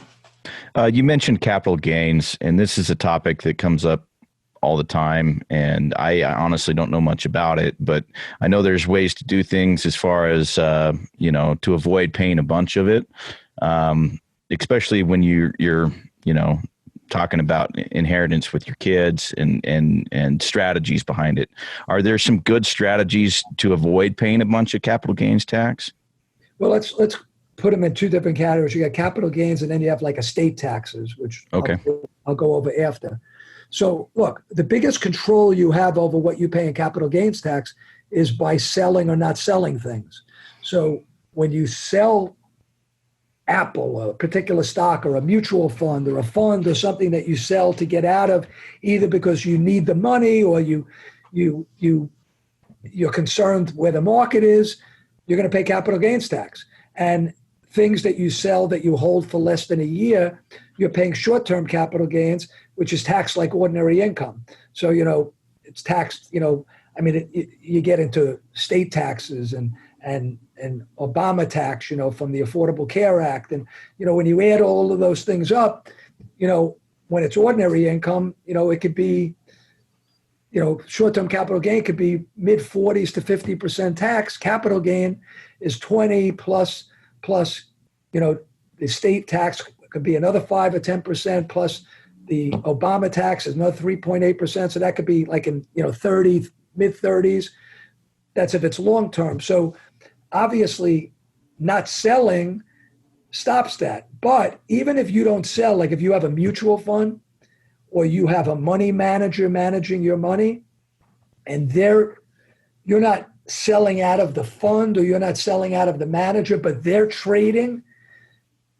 You mentioned capital gains, and this is a topic that comes up all the time, and I honestly don't know much about it, but I know there's ways to do things as far as, to avoid paying a bunch of it, especially when you're talking about inheritance with your kids and strategies behind it. Are there some good strategies to avoid paying a bunch of capital gains tax? Well, let's put them in two different categories. You got capital gains, and then you have like estate taxes, which okay. I'll go over after. So look, the biggest control you have over what you pay in capital gains tax is by selling or not selling things. So when you sell Apple, a particular stock or a mutual fund or a fund or something that you sell to get out of, either because you need the money or you're concerned where the market is, you're going to pay capital gains tax. And things that you sell that you hold for less than a year, you're paying short-term capital gains, which is taxed like ordinary income. So, it's taxed, you get into state taxes and Obama tax, from the Affordable Care Act. And, when you add all of those things up, when it's ordinary income, it could be, short-term capital gain could be mid-40s to 50% tax. Capital gain is 20 plus, the state tax could be another 5 or 10% plus the Obama tax is another 3.8%. So that could be like in, 30, mid-30s. That's if it's long-term. So obviously not selling stops that. But even if you don't sell, like if you have a mutual fund or you have a money manager managing your money and you're not selling out of the fund or you're not selling out of the manager, but they're trading,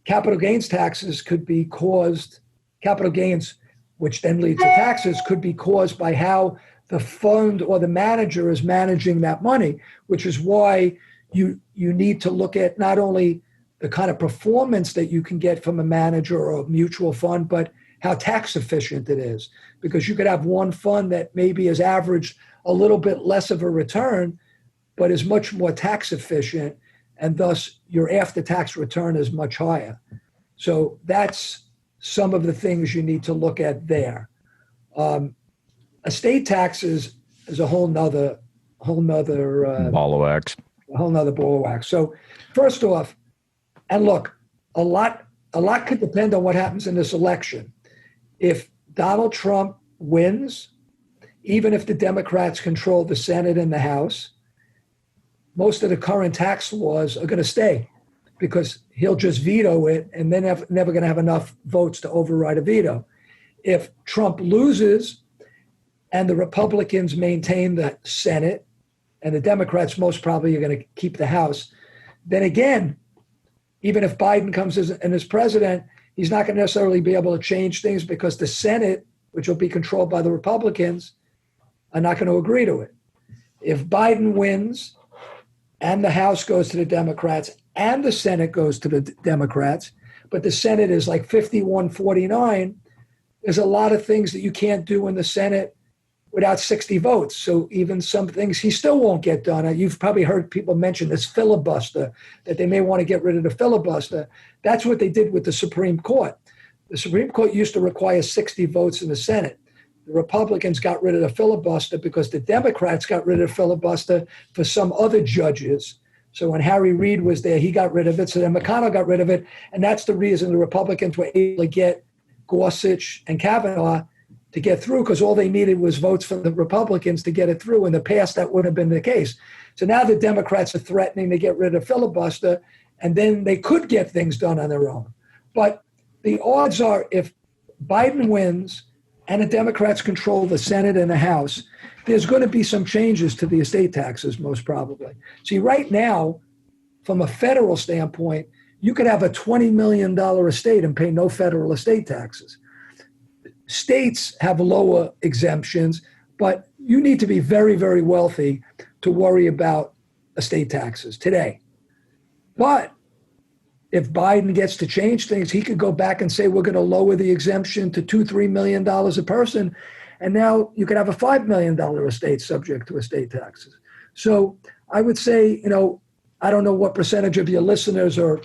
capital gains taxes could be caused, capital gains, which then leads to taxes, could be caused by how the fund or the manager is managing that money, which is why you need to look at not only the kind of performance that you can get from a manager or a mutual fund, but how tax efficient it is. Because you could have one fund that maybe has averaged a little bit less of a return, but is much more tax efficient, and thus your after-tax return is much higher. So that's some of the things you need to look at there. Estate taxes is a whole nother ball of wax. A whole nother ball of wax. So first off, and look, a lot could depend on what happens in this election. If Donald Trump wins, even if the Democrats control the Senate and the House, most of the current tax laws are going to stay because he'll just veto it and then never going to have enough votes to override a veto. If Trump loses and the Republicans maintain the Senate and the Democrats most probably are going to keep the House, then again, even if Biden comes in as president, he's not going to necessarily be able to change things because the Senate, which will be controlled by the Republicans, are not going to agree to it. If Biden wins and the House goes to the Democrats and the Senate goes to the Democrats, but the Senate is like 51-49, there's a lot of things that you can't do in the Senate without 60 votes. So even some things he still won't get done. You've probably heard people mention this filibuster, that they may want to get rid of the filibuster. That's what they did with the Supreme Court. The Supreme Court used to require 60 votes in the Senate. The Republicans got rid of the filibuster because the Democrats got rid of the filibuster for some other judges. So when Harry Reid was there, he got rid of it. So then McConnell got rid of it. And that's the reason the Republicans were able to get Gorsuch and Kavanaugh to get through, because all they needed was votes from the Republicans to get it through. In the past, that wouldn't have been the case. So now the Democrats are threatening to get rid of filibuster, and then they could get things done on their own. But the odds are, if Biden wins and the Democrats control the Senate and the House, there's going to be some changes to the estate taxes, most probably. See, right now, from a federal standpoint, you could have a $20 million estate and pay no federal estate taxes. States have lower exemptions, but you need to be very, very wealthy to worry about estate taxes today. But if Biden gets to change things, he could go back and say, we're going to lower the exemption to $2-3 million a person. And now you could have a $5 million estate subject to estate taxes. So I would say, I don't know what percentage of your listeners are,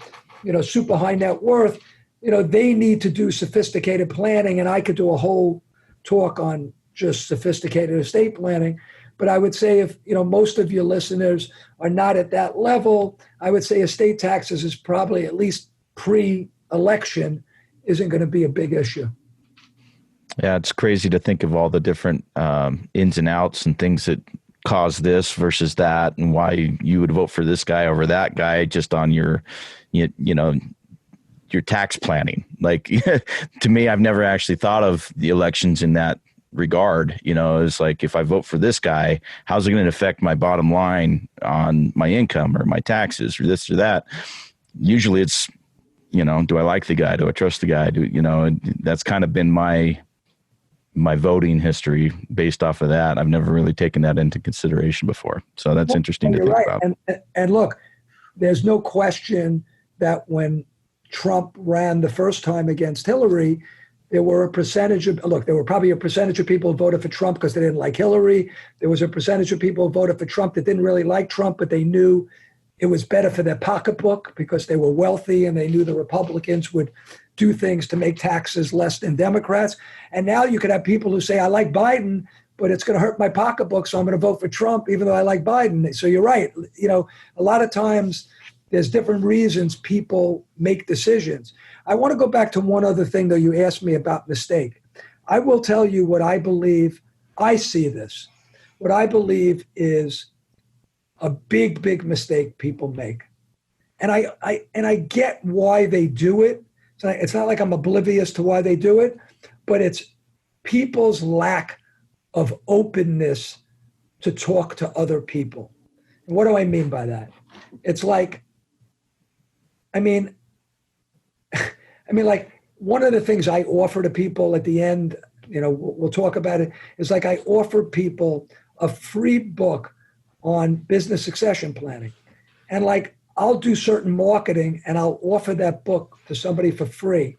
super high net worth. They need to do sophisticated planning, and I could do a whole talk on just sophisticated estate planning. But I would say if, most of your listeners are not at that level, I would say estate taxes is probably, at least pre-election, isn't going to be a big issue. Yeah, it's crazy to think of all the different ins and outs and things that cause this versus that, and why you would vote for this guy over that guy just on your tax planning. Like, to me, I've never actually thought of the elections in that regard. It's like, if I vote for this guy, how's it going to affect my bottom line on my income or my taxes or this or that? Usually it's, do I like the guy? Do I trust the guy? That's kind of been my voting history based off of that. I've never really taken that into consideration before. So that's interesting to think about. And look, there's no question that when Trump ran the first time against Hillary, there were probably a percentage of people who voted for Trump because they didn't like Hillary. There was a percentage of people who voted for Trump that didn't really like Trump, but they knew it was better for their pocketbook because they were wealthy and they knew the Republicans would do things to make taxes less than Democrats. And now you could have people who say, I like Biden, but it's going to hurt my pocketbook, so I'm going to vote for Trump, even though I like Biden. So you're right. A lot of times there's different reasons people make decisions. I want to go back to one other thing, though. You asked me about mistake. I will tell you what I believe. I see this. What I believe is a big, big mistake people make. And I get why they do it. It's not like I'm oblivious to why they do it, but it's people's lack of openness to talk to other people. And what do I mean by that? It's like, like one of the things I offer to people at the end, we'll talk about it, is like I offer people a free book on business succession planning. And like, I'll do certain marketing and I'll offer that book to somebody for free.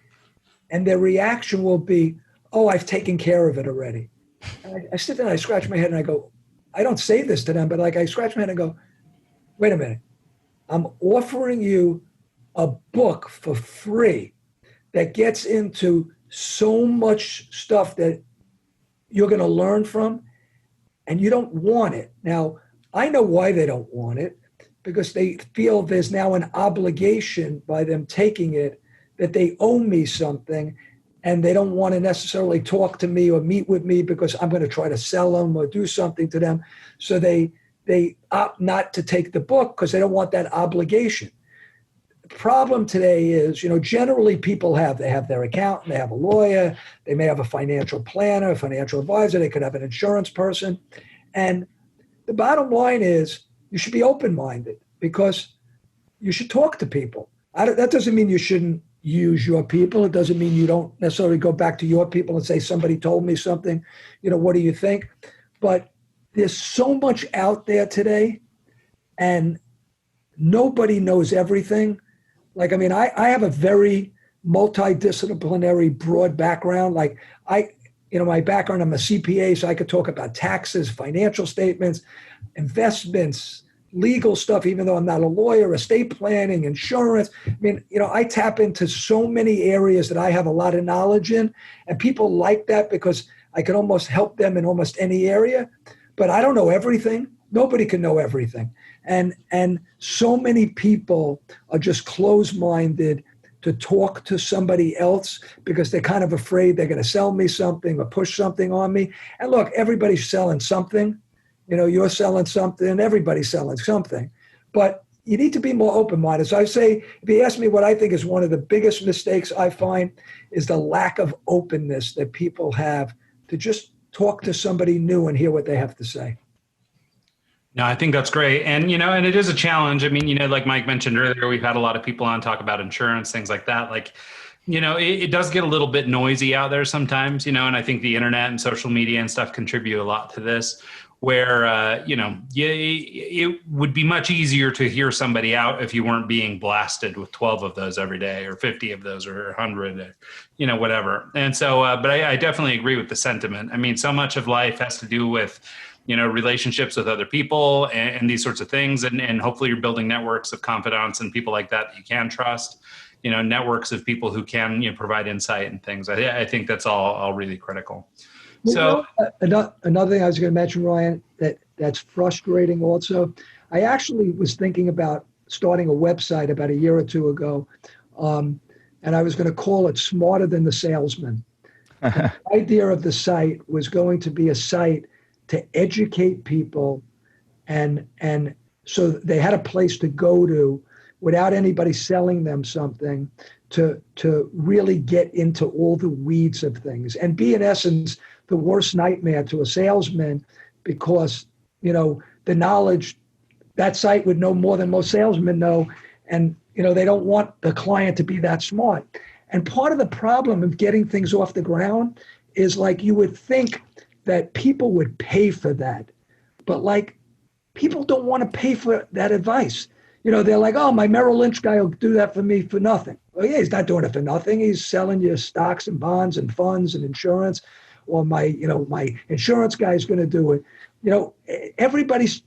And their reaction will be, oh, I've taken care of it already. And I sit there and I scratch my head and I go, I don't say this to them, but like I scratch my head and I go, wait a minute. I'm offering you a book for free that gets into so much stuff that you're going to learn from, and you don't want it. Now, I know why they don't want it, because they feel there's now an obligation by them taking it that they owe me something, and they don't want to necessarily talk to me or meet with me because I'm going to try to sell them or do something to them. So they opt not to take the book because they don't want that obligation. The problem today is, generally people they have their accountant, they have a lawyer, they may have a financial planner, a financial advisor, they could have an insurance person. And the bottom line is you should be open-minded because you should talk to people. That doesn't mean you shouldn't use your people. It doesn't mean you don't necessarily go back to your people and say, somebody told me something, what do you think? But there's so much out there today and nobody knows everything. Like, I have a very multidisciplinary, broad background. Like, my background, I'm a CPA, so I could talk about taxes, financial statements, investments, legal stuff, even though I'm not a lawyer, estate planning, insurance. I mean, I tap into so many areas that I have a lot of knowledge in, and people like that because I can almost help them in almost any area, but I don't know everything. Nobody can know everything. And so many people are just closed-minded to talk to somebody else because they're kind of afraid they're going to sell me something or push something on me. And look, everybody's selling something. You're selling something, everybody's selling something. But you need to be more open-minded. So I say, if you ask me what I think is one of the biggest mistakes I find is the lack of openness that people have to just talk to somebody new and hear what they have to say. No, I think that's great. And, and it is a challenge. I mean, like Mike mentioned earlier, we've had a lot of people on talk about insurance, things like that. Like, it does get a little bit noisy out there sometimes, and I think the internet and social media and stuff contribute a lot to this, where, it would be much easier to hear somebody out if you weren't being blasted with 12 of those every day or 50 of those or 100, or, whatever. And so, but I definitely agree with the sentiment. I mean, so much of life has to do with, relationships with other people and these sorts of things. And hopefully you're building networks of confidants and people like that you can trust, networks of people who can provide insight and things. I think that's all really critical. So another thing I was going to mention, Ryan, that's frustrating also. I actually was thinking about starting a website about a year or two ago, and I was going to call it Smarter Than the Salesman. The idea of the site was going to be a site to educate people, and so they had a place to go to without anybody selling them something, to really get into all the weeds of things and be, in essence, the worst nightmare to a salesman, because the knowledge, that site would know more than most salesmen know, and they don't want the client to be that smart. And part of the problem of getting things off the ground is, like, you would think that people would pay for that, but like, people don't want to pay for that advice. They're like, oh, my Merrill Lynch guy will do that for me for nothing. Well, yeah, he's not doing it for nothing. He's selling you stocks and bonds and funds and insurance. Or my insurance guy is going to do it. Everybody's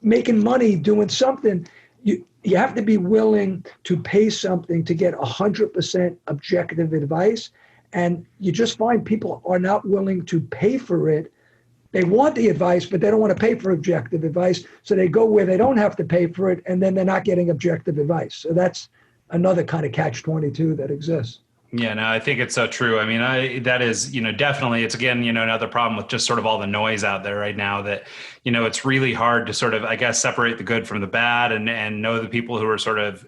making money doing something. You have to be willing to pay something to get 100% objective advice. And you just find people are not willing to pay for it. They want the advice, but they don't want to pay for objective advice. So they go where they don't have to pay for it, and then they're not getting objective advice. So that's another kind of catch-22 that exists. Yeah, no, I think it's so true. I mean, that is, definitely, it's again, another problem with just sort of all the noise out there right now that, it's really hard to sort of, I guess, separate the good from the bad and know the people who are sort of,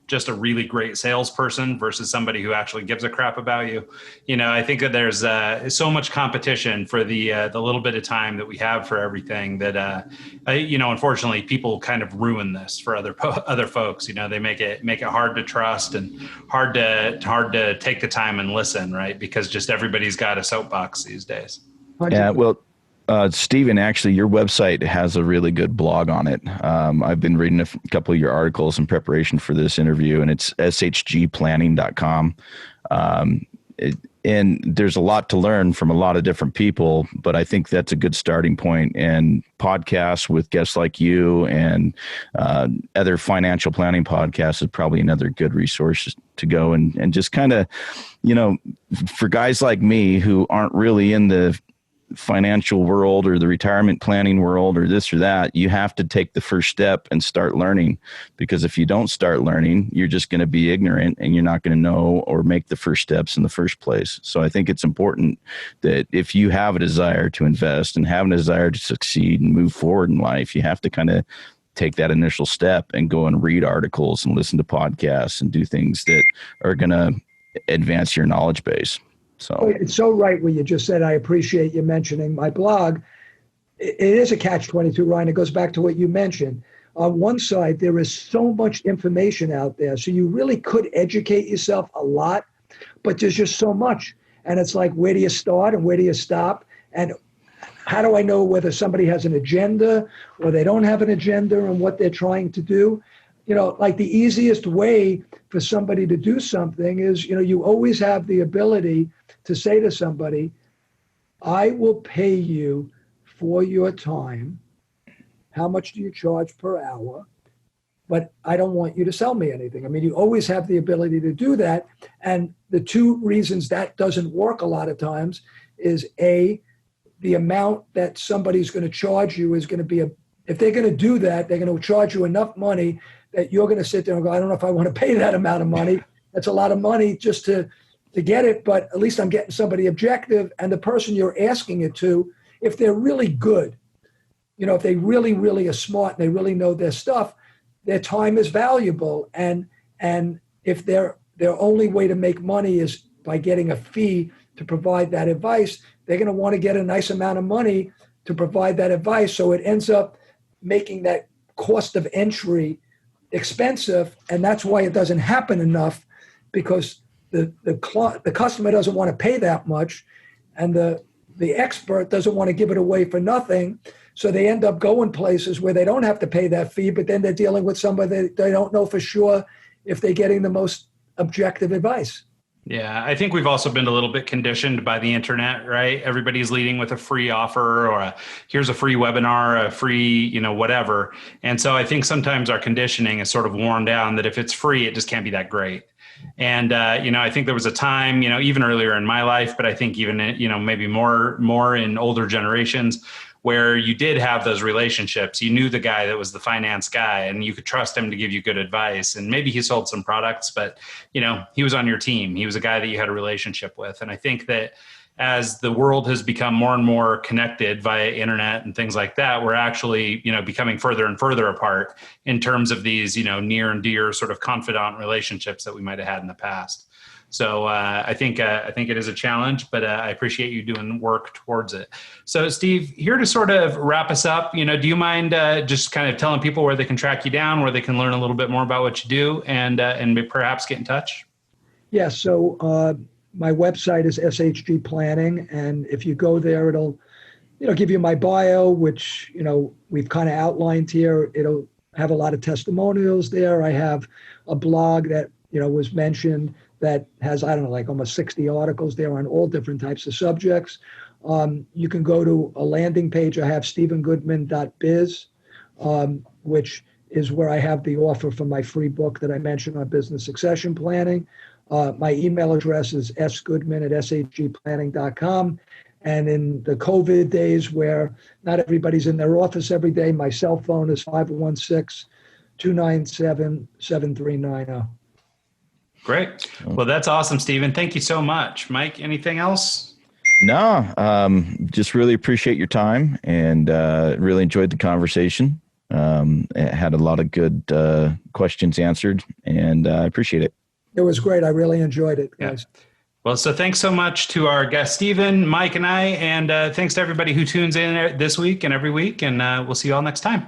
just a really great salesperson versus somebody who actually gives a crap about you. I think that there's so much competition for the little bit of time that we have for everything that, unfortunately, people kind of ruin this for other folks. They make it hard to trust and hard to take the time and listen, right? Because just everybody's got a soapbox these days. Yeah, well, Steven, actually, your website has a really good blog on it. I've been reading a couple of your articles in preparation for this interview, and it's shgplanning.com. And there's a lot to learn from a lot of different people, but I think that's a good starting point. And podcasts with guests like you and other financial planning podcasts is probably another good resource to go and just kind of, for guys like me who aren't really in the financial world or the retirement planning world or this or that, you have to take the first step and start learning, because if you don't start learning, you're just going to be ignorant and you're not going to know or make the first steps in the first place. So I think it's important that if you have a desire to invest and have a desire to succeed and move forward in life, you have to kind of take that initial step and go and read articles and listen to podcasts and do things that are going to advance your knowledge base. So it's so right what you just said. I appreciate you mentioning my blog. It is a catch-22, Ryan. It goes back to what you mentioned. On one side, there is so much information out there. So you really could educate yourself a lot, but there's just so much. And it's like, where do you start and where do you stop? And how do I know whether somebody has an agenda or they don't have an agenda and what they're trying to do? Like the easiest way for somebody to do something is, you always have the ability to say to somebody, I will pay you for your time. How much do you charge per hour? But I don't want you to sell me anything. I mean, you always have the ability to do that. And the two reasons that doesn't work a lot of times is A, the amount that somebody's going to charge you is going to be if they're going to do that, they're going to charge you enough money that you're going to sit there and go, I don't know if I want to pay that amount of money. That's a lot of money just to get it, but at least I'm getting somebody objective. And the person you're asking it to, if they're really good, if they really, really are smart and they really know their stuff, their time is valuable. And if their only way to make money is by getting a fee to provide that advice, they're going to want to get a nice amount of money to provide that advice. So it ends up making that cost of entry expensive. And that's why it doesn't happen enough, because the customer doesn't want to pay that much, and the expert doesn't want to give it away for nothing. So they end up going places where they don't have to pay that fee, but then they're dealing with somebody they don't know for sure if they're getting the most objective advice. Yeah, I think we've also been a little bit conditioned by the internet, right? Everybody's leading with a free offer or here's a free webinar, a free, whatever. And so I think sometimes our conditioning is sort of worn down that if it's free, it just can't be that great. And, I think there was a time, even earlier in my life, but I think even, maybe more in older generations, where you did have those relationships. You knew the guy that was the finance guy and you could trust him to give you good advice. And maybe he sold some products, but, he was on your team. He was a guy that you had a relationship with. And I think that as the world has become more and more connected via internet and things like that, we're actually, becoming further and further apart in terms of these, near and dear sort of confidant relationships that we might have had in the past. So I think it is a challenge, but I appreciate you doing work towards it. So Steve, here to sort of wrap us up, do you mind just kind of telling people where they can track you down, where they can learn a little bit more about what you do, and perhaps get in touch? Yeah. So my website is SHG Planning, and if you go there, it'll give you my bio, which we've kind of outlined here. It'll have a lot of testimonials there. I have a blog that was mentioned that has, I don't know, like almost 60 articles there on all different types of subjects. You can go to a landing page. I have stevengoodman.biz, which is where I have the offer for my free book that I mentioned on business succession planning. My email address is sgoodman@shgplanning.com. And in the COVID days where not everybody's in their office every day, my cell phone is 516-297-7390. Great. Well, that's awesome, Steven. Thank you so much. Mike, anything else? No, just really appreciate your time and really enjoyed the conversation. It had a lot of good questions answered, and I appreciate it. It was great. I really enjoyed it, guys. Yeah. Well, so thanks so much to our guest, Steven, Mike, and I, and thanks to everybody who tunes in this week and every week, and we'll see you all next time.